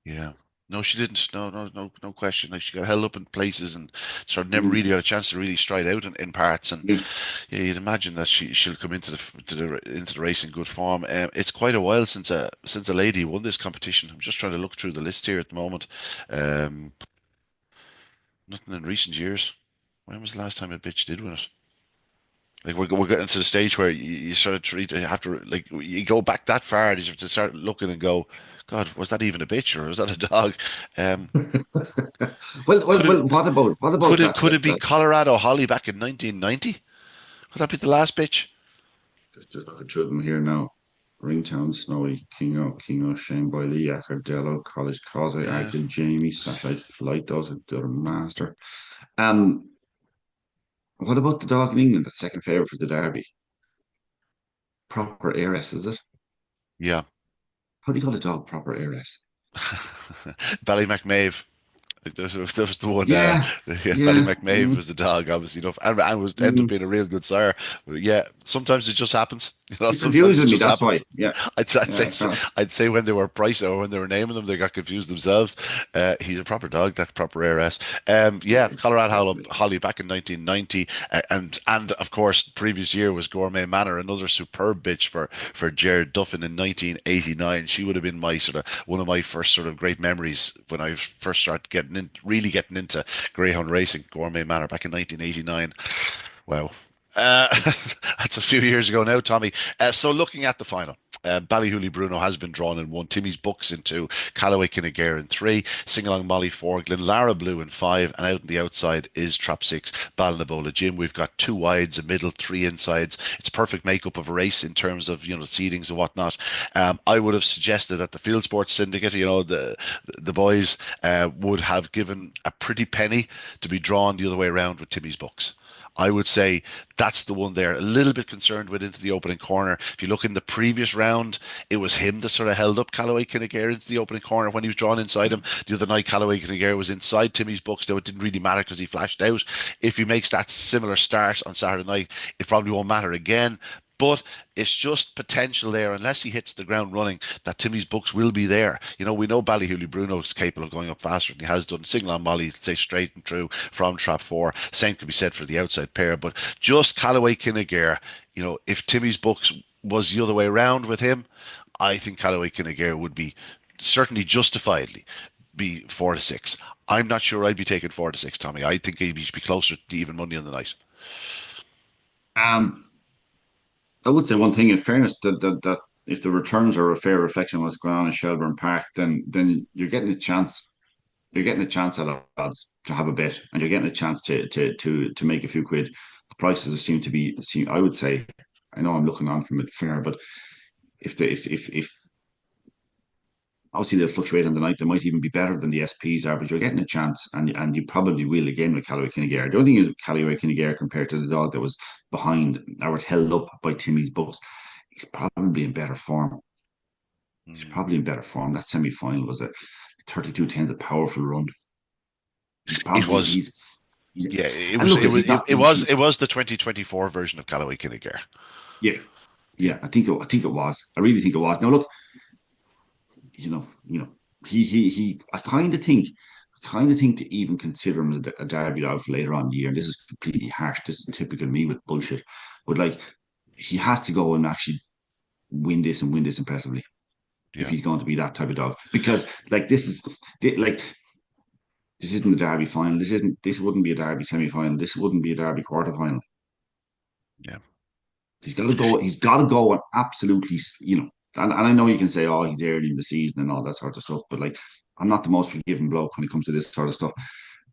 yeah. No, she didn't. No question. Like she got held up in places and sort of never Mm. really got a chance to really stride out in parts. And Yeah. yeah, you'd imagine that she'll come into the race in good form. It's quite a while since a lady won this competition. I'm just trying to look through the list here at the moment. Um, Nothing in recent years. When was the last time a bitch did win it? Like we're getting to the stage where you sort of you have to like you go back that far, you have to start looking and go, God, was that even a bitch or was that a dog? Um, could it What about could it be that Colorado Holly back in 1990? Would that be the last bitch? just looking through them here now. Ringtown, Snowy, Kingo, Shane Boyle, Acardello, College Causeway, Yeah, Agden, Jamie, Satellite Flight, those are the master. Um, what about the dog in England, the second favourite for the Derby? Proper heiress, is it? yeah. How do you call a dog proper ARS? Ballymacmaeve. That was the one. Yeah, Yeah, yeah. Ballymacmaeve was the dog, obviously enough, and was ended up Mm. being a real good sire. But yeah, sometimes it just happens. It Sometimes it confuses me. just That's why. happens. Yeah, I'd yeah. say I'd say when they were priced or when they were naming them, they got confused themselves. He's a proper dog, that proper ARS. Yeah, Yeah, Colorado definitely. Holly back in 1990, and of course the previous year was Gourmet Manor, another superb bitch for Jared Duffin in 1989. She would have been my sort of one of my first sort of great memories when I first started really getting into Greyhound racing. Gourmet Manor back in 1989. Wow. Uh, that's a few years ago now, Tommy. So looking at the final, Ballyhooly Bruno has been drawn in one, Timmy's Bucks in two, Callaway Kinnegair in three, Singalong Molly four, Glenlara Blue in five, and out on the outside is Trap six, Ballinabola Jim. We've got two wides, a middle, three insides. It's a perfect makeup of a race in terms of seedings and whatnot. I would have suggested that the Field Sports Syndicate, the boys, would have given a pretty penny to be drawn the other way around with Timmy's Bucks. I would say that's the one there. A little bit concerned with into the opening corner. If you look in the previous round, it was him that sort of held up Callaway Kinnegair into the opening corner when he was drawn inside him. The other night, Callaway Kinnegair was inside Timmy's Bucks, though it didn't really matter because he flashed out. If he makes that similar start on Saturday night, it probably won't matter again. But it's just potential there, unless he hits the ground running, that Timmy's Bucks will be there. We know Ballyhooly Bruno is capable of going up faster than he has done. Single on Molly, stay straight and true from trap four. Same could be said for the outside pair, but just Callaway Kinnegair, if Timmy's Bucks was the other way around with him, I think Callaway Kinnegair would be certainly justifiably be 4 to 6. I'm not sure I'd be taking 4 to 6, Tommy. I think he'd be closer to even money on the night. Um, I would say one thing in fairness that if the returns are a fair reflection of what's going on in Shelbourne Park, then you're getting a chance. You're getting a chance at odds to have a bet, and you're getting a chance to make a few quid. The prices seem to be. I would say, I know I'm looking on from it fair, but if obviously they'll fluctuate on the night, they might even be better than the SPs are, but you're getting a chance, and you probably will again with Callaway Kinnegair. The only thing is Callaway Kinnegair compared to the dog that was behind or was held up by Timmy's Bucks, he's probably in better form. He's probably in better form. That semi final was a 32 10s, a powerful run. He's It probably was. he's Yeah, it and was look, it if was he's it, not it was it was the 2024 version of Callaway Kinnegair. yeah, Yeah. yeah, I think it was. I really think it was. Now look, you know, he I kind of think to even consider him as a derby dog for later on in the year, and this is completely harsh. This is typical me with bullshit. But like he has to go and actually win this impressively if Yeah. he's going to be that type of dog. Because like like this isn't a derby final. This wouldn't be a derby semi final. This wouldn't be a derby quarter final. Yeah. He's got to go and absolutely, and I know you can say, oh, he's early in the season and all that sort of stuff, but like, I'm not the most forgiving bloke when it comes to this sort of stuff.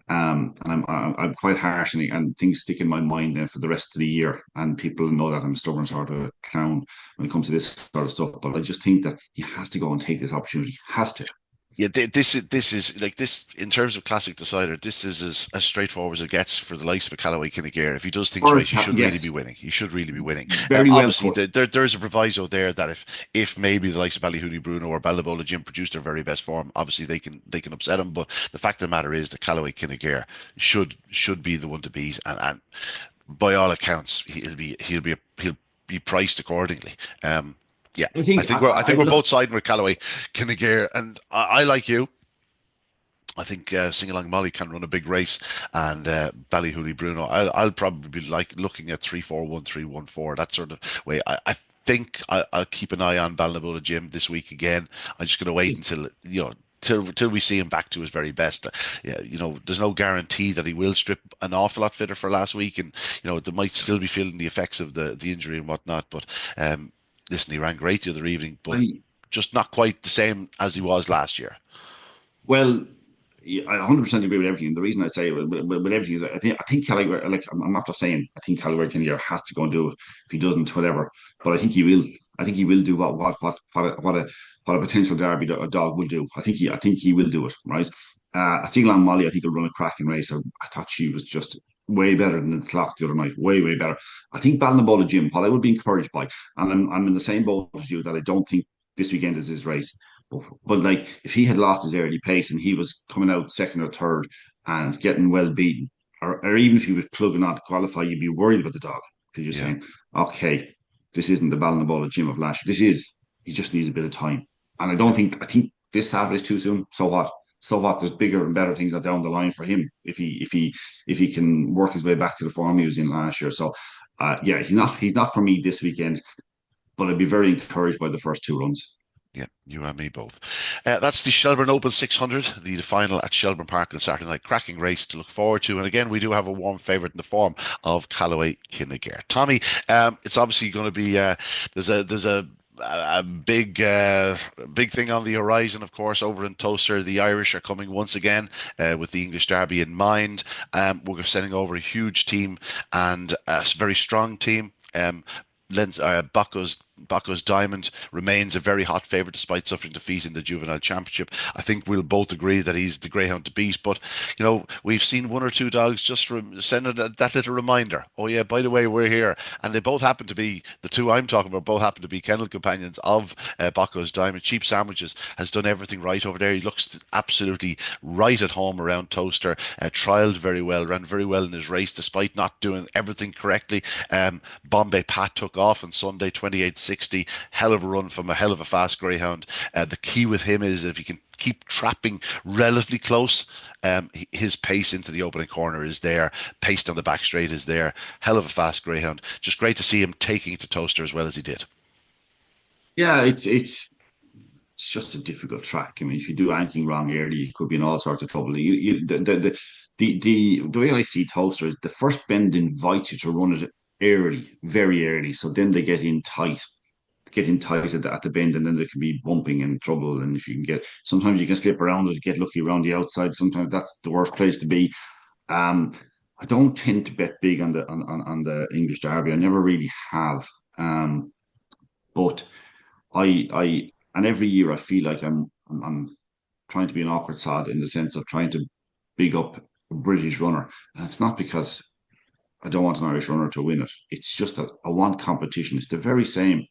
And I'm quite harsh, and things stick in my mind then for the rest of the year. And people know that I'm a stubborn sort of clown when it comes to this sort of stuff. But I just think that he has to go and take this opportunity. Has to. Yeah, this is like this in terms of classic decider. This is as straightforward as it gets for the likes of a Callaway Kinnegair. If he does things Or right, he should really be yes, winning. He should really be winning. very well Obviously, put. there's a proviso there that if maybe the likes of Ballyhooly Bruno or Ballybola Jim produce their very best form, obviously they can upset him. But the fact of the matter is that Callaway Kinnegair should be the one to beat, and by all accounts, he'll be priced accordingly. Yeah, I I think think we're look. both siding with Callaway Kinnegair, and I like you. I think Singalong Molly can run a big race, and Ballyhooly Bruno. I'll probably be like looking at 3-4-1, 3-1-4, that sort of way. I think I'll keep an eye on Balnabola Jim this week again. I'm just going to wait until till we see him back to his very best. Yeah, there's no guarantee that he will strip an awful lot fitter for last week, and they might still be feeling the effects of the injury and whatnot. But listen, he ran great the other evening, but I just not quite the same as he was last year. Well, yeah, I 100% agree with everything. The reason I say with everything is I think Callaway, like I'm not just saying I think Callaway Kinnear has to go and do it. If he doesn't, whatever. But I think he will. I think he will do what a potential Derby dog will do. I think he will do it. Right. A Single Molly, I think will run a cracking race. I thought she was just way better than the clock the other night. Way better. I think Balnabola Jim, what I would be encouraged by, and I'm in the same boat as you that I don't think this weekend is his race. But like, if he had lost his early pace and he was coming out second or third and getting well beaten, or even if he was plugging on to qualify, you'd be worried about the dog because you're saying, okay, this isn't the Ballinabola Jim of last year. This is, he just needs a bit of time. And I think this Saturday's too soon. So what? So what? There's bigger and better things down the line for him if he can work his way back to the form he was in last year. So yeah, he's not for me this weekend, but I'd be very encouraged by the first two runs. Yeah, you and me both. That's the Shelbourne Open 600, the final at Shelbourne Park on Saturday night. Cracking race to look forward to. And again, we do have a warm favourite in the form of Callaway Kinnegare. Tommy, it's obviously going to be there's a big thing on the horizon, of course, over in Towcester. The Irish are coming once again with the English Derby in mind. We're sending over a huge team and a very strong team. Bucco's Diamond remains a very hot favourite despite suffering defeat in the Juvenile Championship. I think we'll both agree that he's the Greyhound to beat, but we've seen one or two dogs just sending that little reminder. Oh yeah, by the way, we're here, and they both happen to be the two I'm talking about. Both happen to be kennel companions of Bucco's Diamond. Cheap Sandwiches has done everything right over there. He looks absolutely right at home around Towcester. Trialled very well, ran very well in his race despite not doing everything correctly. Bombay Pat took off on Sunday, 28.60. Hell of a run from a hell of a fast greyhound. The key with him is if he can keep trapping relatively close, his pace into the opening corner is there. Pace down the back straight is there. Hell of a fast greyhound. Just great to see him taking it to Towcester as well as he did. Yeah, it's just a difficult track. I mean, if you do anything wrong early, you could be in all sorts of trouble. The way I see Towcester is the first bend invites you to run it early, very early. So then they get in tight at the bend, and then there can be bumping and trouble. And if you can sometimes you can slip around it, get lucky around the outside. Sometimes that's the worst place to be. I don't tend to bet big on the English Derby. I never really have. But and every year I feel like I'm trying to be an awkward sod in the sense of trying to big up a British runner, and it's not because I don't want an Irish runner to win it. It's just that I want competition. It's the very same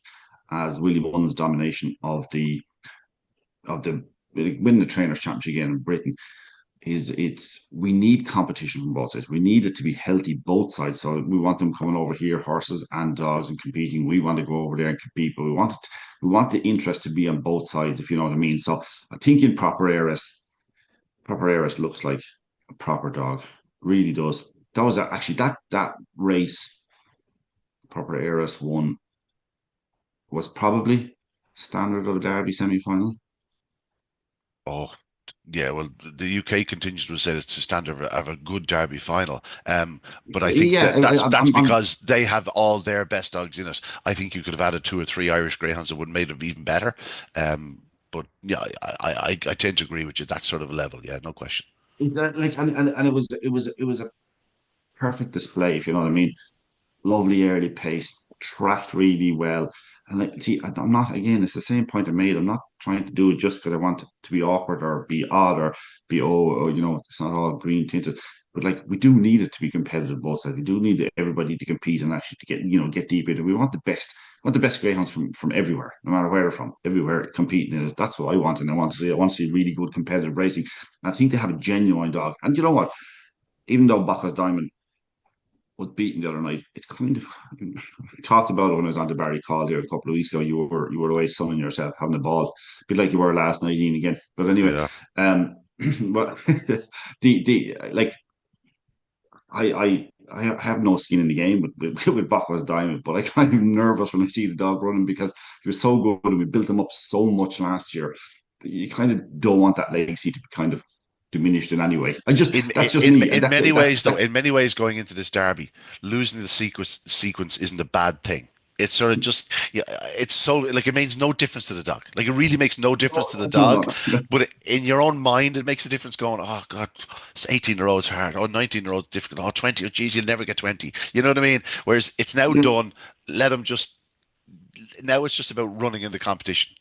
as Willie Mullins' domination of the winning the Trainers' Championship again in Britain. We need competition from both sides. We need it to be healthy both sides. So we want them coming over here, horses and dogs, and competing. We want to go over there and compete, but we want the interest to be on both sides, if you know what I mean. So I think in Proper Heiress looks like a proper dog, really does. That was actually that race. Proper Heiress won was probably standard of a Derby semi-final. Oh, yeah. Well, the UK contingent would say it's a standard of a good Derby final. But I think that's because they have all their best dogs in it. I think you could have added 2 or 3 Irish Greyhounds that would have made it even better. But yeah, I tend to agree with you. That sort of a level, yeah, no question. Like and it was a perfect display, if you know what I mean. Lovely early pace, tracked really well. And like, see, I'm not, again, it's the same point I made. I'm not trying to do it just because I want it to be awkward or be odd or be, it's not all green tinted. But like, we do need it to be competitive both sides. We do need everybody to compete and actually to get deep into it. We want the best. We want the best greyhounds from everywhere, no matter where they're from, everywhere competing. That's what I want. And I want to see really good competitive racing. And I think they have a genuine dog. And you know what? Even though Bucco's Diamond was beaten the other night, it's kind of I talked about it when I was on the Barry call here a couple of weeks ago. You were away sunning yourself, having a ball, a bit like you were last night, Ian, again. But anyway, yeah. But the like I have no skin in the game with Bucco's Diamond, but I kind of nervous when I see the dog running because he was so good and we built him up so much last year. You kind of don't want that legacy to be kind of diminished in any way. In many ways, going into this derby, losing the sequence isn't a bad thing. It's sort of just, it's so like it makes no difference to the dog. Like it really makes no difference to the dog, but in your own mind, it makes a difference. Going, oh God, 18-year-old's hard. Oh, 19-year-old's difficult. Oh, 20. Oh, geez, you'll never get 20. You know what I mean? Whereas it's now done. Let them just. Now it's just about running in the competition.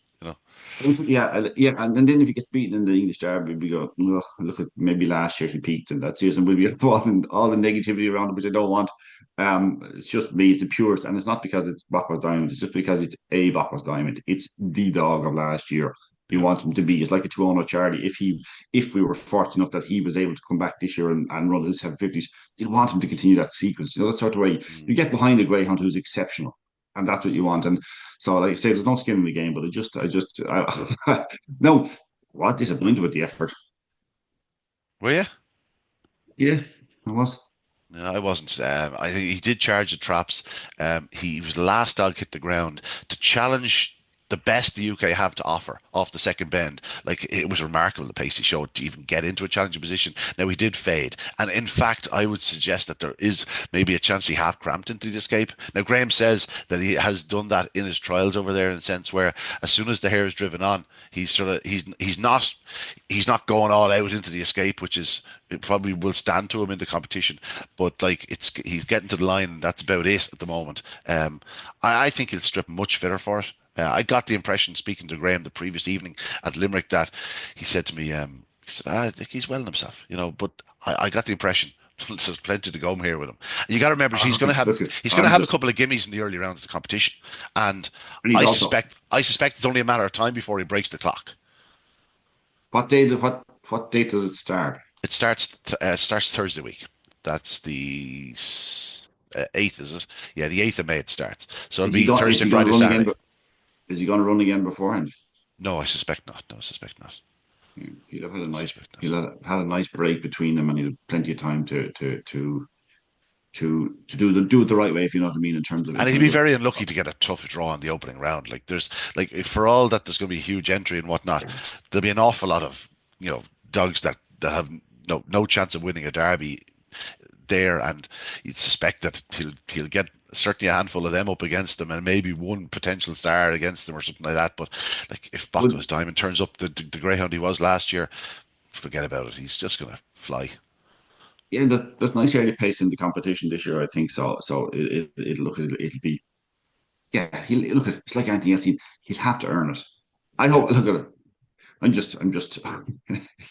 Yeah, and then if he gets beaten in the English Derby, we go, "Ugh, look at maybe last year he peaked and that's it, and we'll be all the negativity around it, which I don't want. It's just me, it's the purest, and it's not because it's Bacchus Diamond, it's just because it's a Bacchus Diamond. It's the dog of last year. You want him to be, it's like a 2-0 Charlie. If we were fortunate enough that he was able to come back this year and run the 750s, you want him to continue that sequence. That sort of way. You get behind a Greyhound who's exceptional, and that's what you want. And so, like I say, there's no skin in the game, but no, what disappointed with the effort. Were you? Yeah, I was. No, I wasn't. I think he did charge the traps. He was the last dog hit the ground to challenge the best the UK have to offer off the second bend. Like, it was remarkable the pace he showed to even get into a challenging position. Now, he did fade, and in fact I would suggest that there is maybe a chance he half cramped into the escape. Now, Graham says that he has done that in his trials over there, in a sense where as soon as the hare is driven on, he's not going all out into the escape, which is, it probably will stand to him in the competition, but like, he's getting to the line, and that's about it at the moment. I think he'll strip much fitter for it. I got the impression, speaking to Graham the previous evening at Limerick, that he said to me, he said, I think he's well in himself, but I got the impression there's plenty to go here with him. And you got to remember, he's going to have a couple of gimmies in the early rounds of the competition, and I suspect it's only a matter of time before he breaks the clock. What date does it start? It starts Thursday week. That's the 8th, is it? Yeah, the 8th of May it starts. So it'll be Thursday, Friday, Saturday. Is he going to run again beforehand? No, I suspect not. No, I suspect not. Yeah, he'll have had a nice break between them, and he'll have plenty of time to do it the right way, if you know what I mean, in terms of. And he'd be very unlucky to get a tough draw in the opening round. Like, for all that there's going to be a huge entry and whatnot, there'll be an awful lot of dogs that have no chance of winning a derby there, and you'd suspect that he'll get certainly a handful of them up against them, and maybe one potential star against them or something like that. But like, if Bacchus Diamond turns up the Greyhound he was last year, forget about it. He's just going to fly. Yeah, there's nice early pace in the competition this year, I think. So it'll be, yeah. It's like anything else. He'll have to earn it. I hope. Look at it. I'm just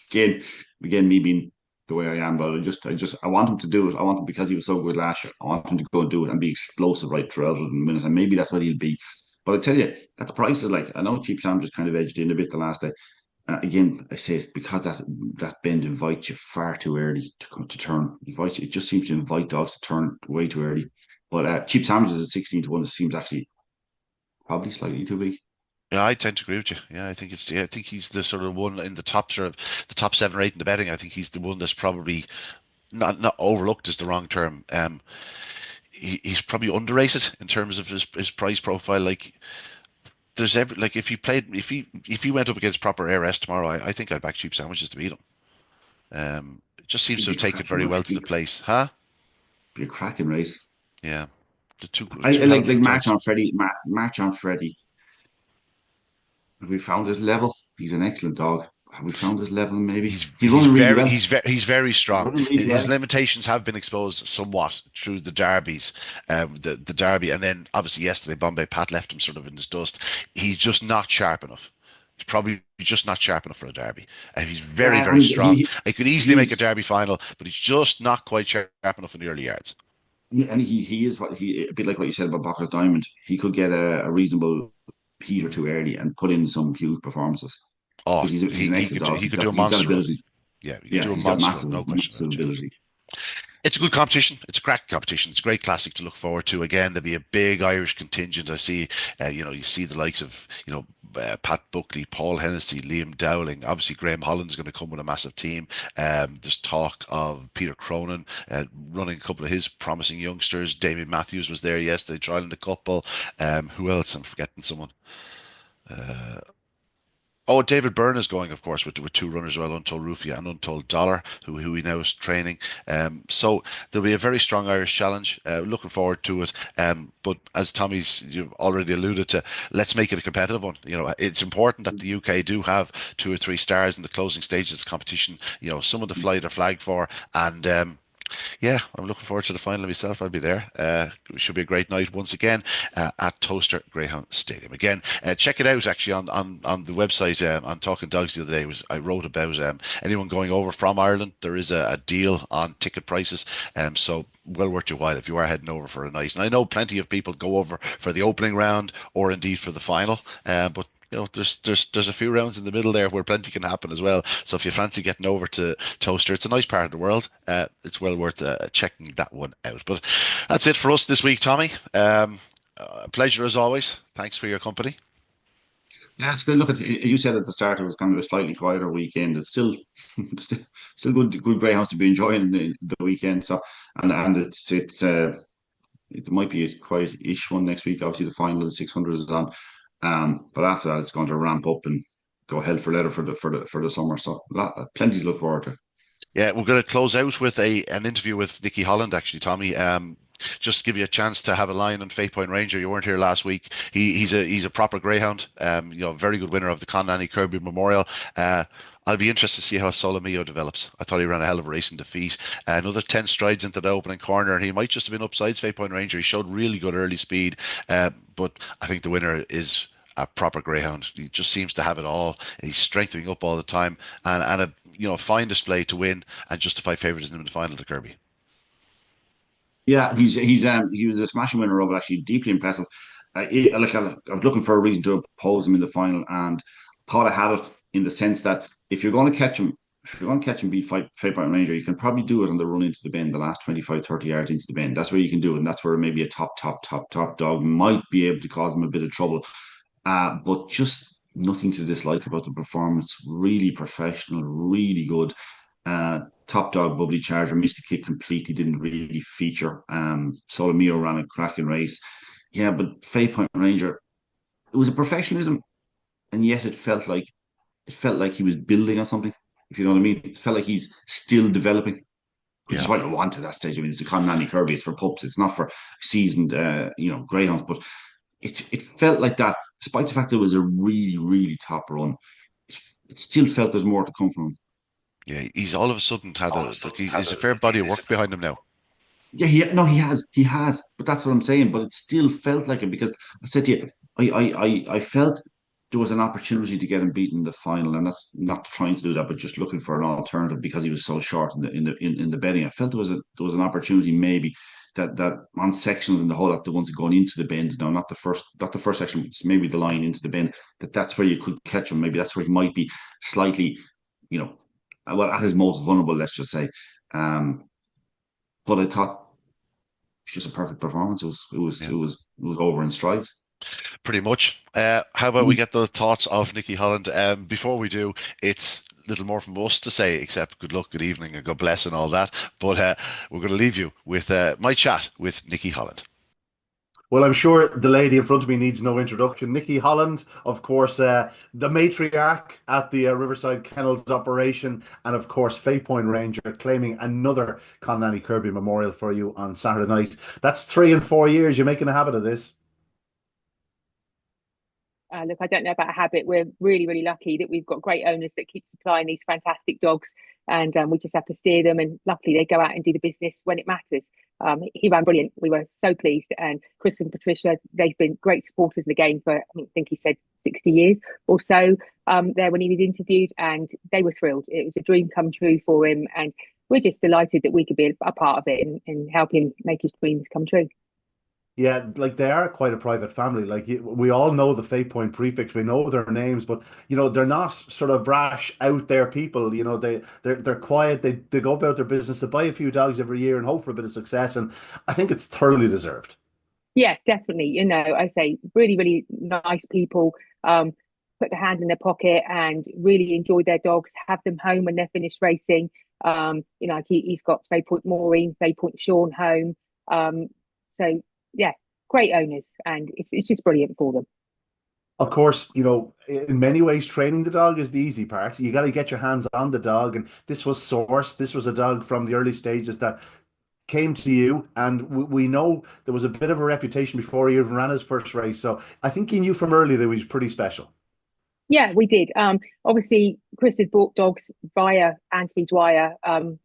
again me being the way I am, but I want him to do it. I want him, because he was so good last year, I want him to go and do it and be explosive right throughout the minute, and maybe that's what he'll be. But I tell you, at the prices, like, I know Cheap Sam just kind of edged in a bit the last day. Again, I say it's because that bend invites you far too early to turn. It just seems to invite dogs to turn way too early. But Cheap Sandwiches at 16-1, it seems actually probably slightly too big. Yeah, I tend to agree with you. Yeah, I think he's the sort of one in the top 7 or 8 in the betting. I think he's the one that's probably not overlooked is the wrong term. He's probably underrated in terms of his price profile. Like, if he went up against proper ARS tomorrow, I think I'd back Cheap Sandwiches to beat him. It just seems to have taken very well to the place, huh? Be a cracking race. Yeah, the two. I like March on Freddie. March on Freddie. Have we found his level? He's an excellent dog. Have we found his level? Maybe he's running really well. He's very strong. Really his limitations have been exposed somewhat through the derbies, the derby, and then obviously yesterday Bombay Pat left him sort of in his dust. He's just not sharp enough. He's probably just not sharp enough for a derby. He's very strong. He could easily make a derby final, but he's just not quite sharp enough in the early yards. Yeah, and he is a bit like what you said about Bacchus Diamond. He could get a reasonable heat or two early and put in some huge performances. Oh, he's an excellent dog. He could do a monster. Yeah, he could do a monster. No question. Ability. It's a good competition. It's a crack competition. It's a great classic to look forward to. Again, there'll be a big Irish contingent. I see, you see the likes of, Pat Buckley, Paul Hennessy, Liam Dowling. Obviously, Graham Holland's going to come with a massive team. There's talk of Peter Cronin running a couple of his promising youngsters. Damien Matthews was there yesterday, trialing a couple. Who else? I'm forgetting someone. David Byrne is going, of course, with 2 runners as well, Untold Rufia and Untold Dollar, who he now is training. So there'll be a very strong Irish challenge. Looking forward to it. But as you've already alluded to, let's make it a competitive one. It's important that the UK do have 2 or 3 stars in the closing stages of the competition. Some of the flight are flagged for, and Yeah, I'm looking forward to the final myself. I'll be there. It should be a great night once again at Towcester Greyhound Stadium. Again, check it out actually on the website. On Talking Dogs the other day, I wrote about anyone going over from Ireland. There is a deal on ticket prices, so well worth your while if you are heading over for a night. And I know plenty of people go over for the opening round or indeed for the final, but there's a few rounds in the middle there where plenty can happen as well. So if you fancy getting over to Towcester, it's a nice part of the world. It's well worth checking that one out. But that's it for us this week, Tommy. Pleasure as always. Thanks for your company. Yeah, it's good. Look at you said at the start it was kind of a slightly quieter weekend. It's still still, still good greyhounds to be enjoying the weekend. So and it's it might be a quiet-ish one next week. Obviously, the final of the 600 is on, but after that, it's going to ramp up and go hell for leather for the summer. So plenty to look forward to. Yeah, we're going to close out with a an interview with Nicky Holland, actually, Tommy. Just to give you a chance to have a line on Fatepoint Ranger. You weren't here last week. He's a proper greyhound. Very good winner of the Conlanny Kirby Memorial. I'll be interested to see how Solomio develops. I thought he ran a hell of a race in defeat. Another 10 strides into the opening corner, and he might just have been upsides Fatepoint Ranger. He showed really good early speed, but I think the winner is a proper greyhound. He just seems to have it all. He's strengthening up all the time, and a fine display to win and justify favouritism in the final to Kirby. Yeah, he was a smashing winner of it. Actually, deeply impressive. I was looking for a reason to oppose him in the final, and thought I had it in the sense that if you're going to catch him, if you're going to catch him beat Faypoint Ranger, you can probably do it on the run into the bend, the last 25, 30 yards into the bend. That's where you can do it, and that's where maybe a top dog might be able to cause him a bit of trouble. But just nothing to dislike about the performance. Really professional, really good. Top dog, bubbly charger, missed the kick completely, didn't really feature. Solomio ran a cracking race. Yeah, but Fatepoint Ranger, it was a professionalism, and yet it felt like he was building on something. If you know what I mean, it felt like he's still developing, which is Yeah. what I want at that stage. I mean, it's a Conlanny Kirby, it's for pups, it's not for seasoned, greyhounds. But it felt like that, despite the fact that it was a really, really top run. It still felt there's more to come from him. Yeah, he's all of a sudden had he's a fair body of work behind him now. Yeah, no, he has. But that's what I'm saying. But it still felt like it because I said to you, I felt there was an opportunity to get him beaten in the final, and that's not trying to do that, but just looking for an alternative because he was so short in the betting. I felt there was an opportunity maybe that on sections in the whole, that the ones going into the bend, no, not the first section, but maybe the line into the bend, that's where you could catch him. Maybe that's where he might be slightly, you know, well, at his most vulnerable, let's just say. Um, but I thought was just a perfect performance. Yeah, It was over in strides. pretty much. How about we get the thoughts of Nicky Holland? Before we do, it's little more from us to say, except good luck, good evening, and God bless and all that. But we're going to leave you with my chat with Nicky Holland. Well, I'm sure the lady in front of me needs no introduction. Nicky Holland, of course, the matriarch at the Riverside Kennels operation, and of course, Fatepoint Ranger claiming another Conlanny Kirby Memorial for you on Saturday night. That's 3 and 4 years. You're making a habit of this. Look, I don't know about a habit. We're really, really lucky that we've got great owners that keep supplying these fantastic dogs, and we just have to steer them. And luckily, they go out and do the business when it matters. He ran brilliant. We were so pleased. And Chris and Patricia, they've been great supporters of the game for, I think he said 60 years or so there when he was interviewed, and they were thrilled. It was a dream come true for him. And we're just delighted that we could be a part of it and help him make his dreams come true. Yeah, like they are quite a private family. Like we all know the Fate Point prefix, we know their names, but they're not sort of brash out there people. They're quiet. They go about their business. They buy a few dogs every year and hope for a bit of success. And I think it's thoroughly deserved. Yeah, definitely. I say really, really nice people. Put their hand in their pocket and really enjoy their dogs. Have them home when they're finished racing. Like he's got Fatepoint Maureen, Fatepoint Sean home. So yeah, great owners, and it's just brilliant for them. Of course, in many ways, training the dog is the easy part. You got to get your hands on the dog, and this was sourced. This was a dog from the early stages that came to you, and we know there was a bit of a reputation before he even ran his first race. So I think he knew from early that he was pretty special. Yeah, we did. Obviously, Chris had bought dogs via Anthony Dwyer,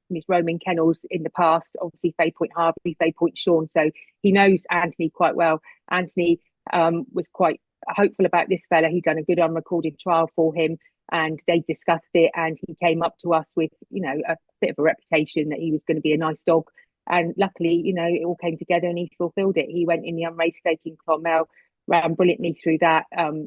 his roaming kennels in the past. Obviously, Faypoint Harvey, Faypoint Sean, so he knows Anthony quite well. Anthony was quite hopeful about this fella. He'd done a good unrecorded trial for him, and they discussed it. And he came up to us with, a bit of a reputation that he was going to be a nice dog. And luckily, it all came together, and he fulfilled it. He went in the unraced stake in Clonmel, ran brilliantly through that.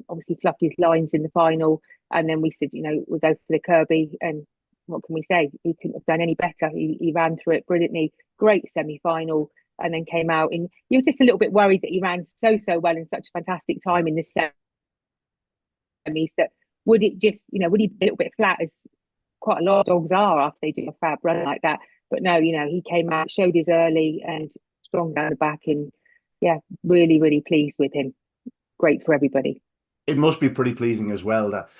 Obviously fluffed his lines in the final, and then we said, we'll go for the Kirby. And what can we say? He couldn't have done any better. He ran through it brilliantly. Great semi-final, and then came out. And you were just a little bit worried that he ran so well in such a fantastic time in the semis. That would it just, would he be a little bit flat, as quite a lot of dogs are after they do a fab run like that? But no, he came out, showed his early and strong down the back, and yeah, really pleased with him. Great for everybody. It must be pretty pleasing as well that,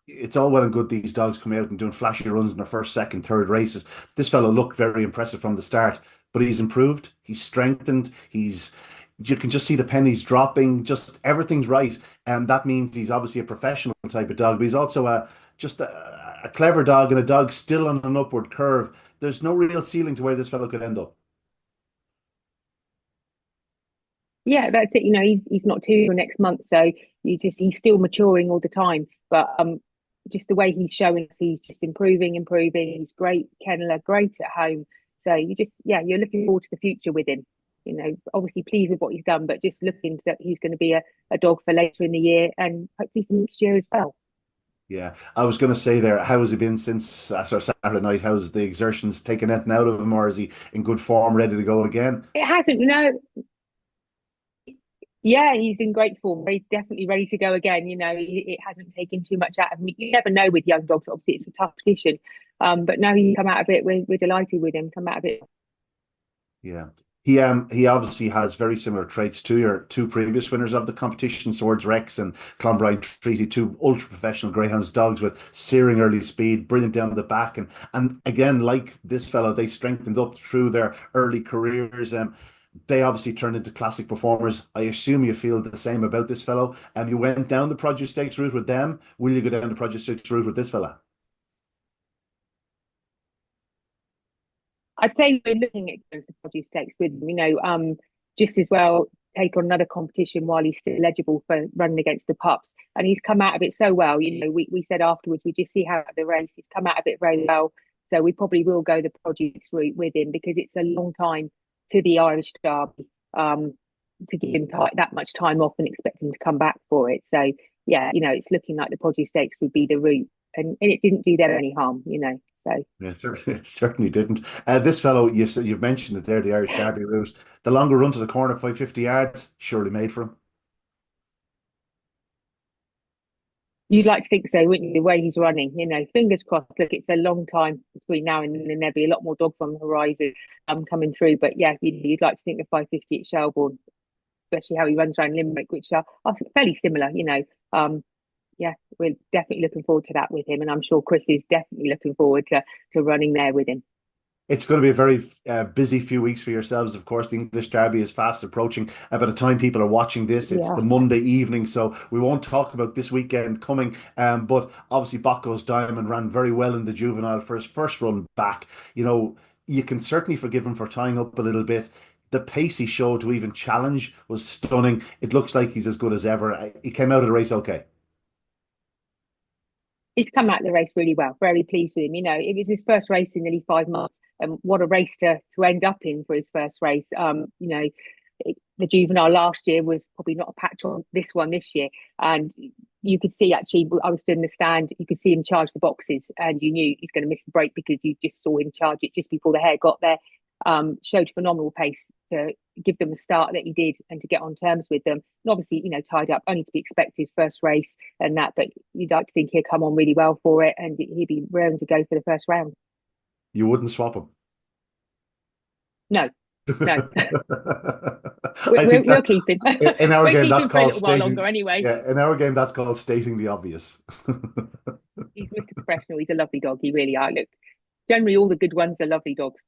it's all well and good these dogs coming out and doing flashy runs in their first, second, third races. This fellow looked very impressive from the start, but he's improved, he's strengthened, you can just see the pennies dropping, just everything's right. And that means he's obviously a professional type of dog, but he's also a clever dog, and a dog still on an upward curve. There's no real ceiling to where this fellow could end up. Yeah, that's it. He's not two next month, so he's still maturing all the time. But just the way he's showing us, he's just improving. He's great kenneler, great at home. So you're looking forward to the future with him. Obviously pleased with what he's done, but just looking that he's going to be a dog for later in the year, and hopefully for next year as well. Yeah, I was going to say there, how has he been since Saturday night? How's the exertions taken anything out of him, or is he in good form, ready to go again? It hasn't, no. Yeah, he's in great form. He's definitely ready to go again. It hasn't taken too much out of him. You never know with young dogs. Obviously, it's a tough position. But now he's come out of it. We're delighted with him. Come out of it. Yeah. He obviously has very similar traits to your two previous winners of the competition, Swords Rex and Clonbrine Treaty, two ultra professional greyhounds dogs with searing early speed, brilliant down the back, and again, like this fellow, they strengthened up through their early careers. They obviously turned into classic performers. I assume you feel the same about this fellow. You went down the Produce Stakes route with them. Will you go down the Produce Stakes route with this fella? I'd say we're looking at the Produce Stakes with him. Just as well take on another competition while he's still eligible for running against the pups. And he's come out of it so well. We said afterwards, we just see how the race, he's come out of it very well. So we probably will go the Produce route with him, because it's a long time to the Irish Derby, to give him that much time off and expect him to come back for it. So yeah, it's looking like the Produce Stakes would be the route, and it didn't do them any harm, So yeah, certainly didn't. This fellow, you've mentioned it there, the Irish Derby route, the longer run to the corner, 550 yards, surely made for him. You'd like to think so, wouldn't you? The way he's running, fingers crossed. Look, it's a long time between now and then. There'll be a lot more dogs on the horizon coming through. But yeah, you'd like to think the 550 at Shelbourne, especially how he runs around Limerick, which are fairly similar. Yeah, we're definitely looking forward to that with him, and I'm sure Chris is definitely looking forward to running there with him. It's going to be a very busy few weeks for yourselves. Of course, the English Derby is fast approaching. By the time people are watching this, it's the Monday evening, so we won't talk about this weekend coming. But obviously, Bocco's Diamond ran very well in the juvenile for his first run back. You can certainly forgive him for tying up a little bit. The pace he showed to even challenge was stunning. It looks like he's as good as ever. He came out of the race okay. He's come out of the race really well. Very pleased with him. It was his first race in nearly 5 months, and what a race to end up in for his first race. The juvenile last year was probably not a patch on this one this year, and you could see, actually, I was in the stand, you could see him charge the boxes, and you knew he's going to miss the break because you just saw him charge it just before the hare got there. Showed phenomenal pace to give them the start that he did and to get on terms with them. And obviously, tied up, only to be expected, first race and that, but you'd like to think he'll come on really well for it, and he'd be raring to go for the first round. You wouldn't swap him? No. We'll keep him. In our game, that's called stating. Longer anyway. Yeah, in our game, that's called stating the obvious. He's Mr. Professional. He's a lovely dog. He really are. Look, generally, all the good ones are lovely dogs.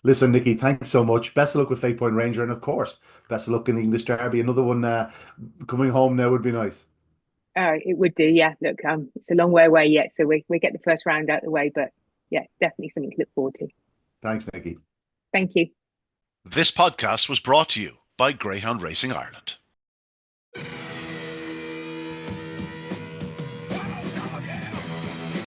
Listen, Nicky, thanks so much. Best of luck with Fatepoint Ranger, and of course, best of luck in the English Derby. Another one coming home now would be nice. It would do, yeah. Look, it's a long way away yet, so we get the first round out of the way, but yeah, definitely something to look forward to. Thanks, Nicky. Thank you. This podcast was brought to you by Greyhound Racing Ireland.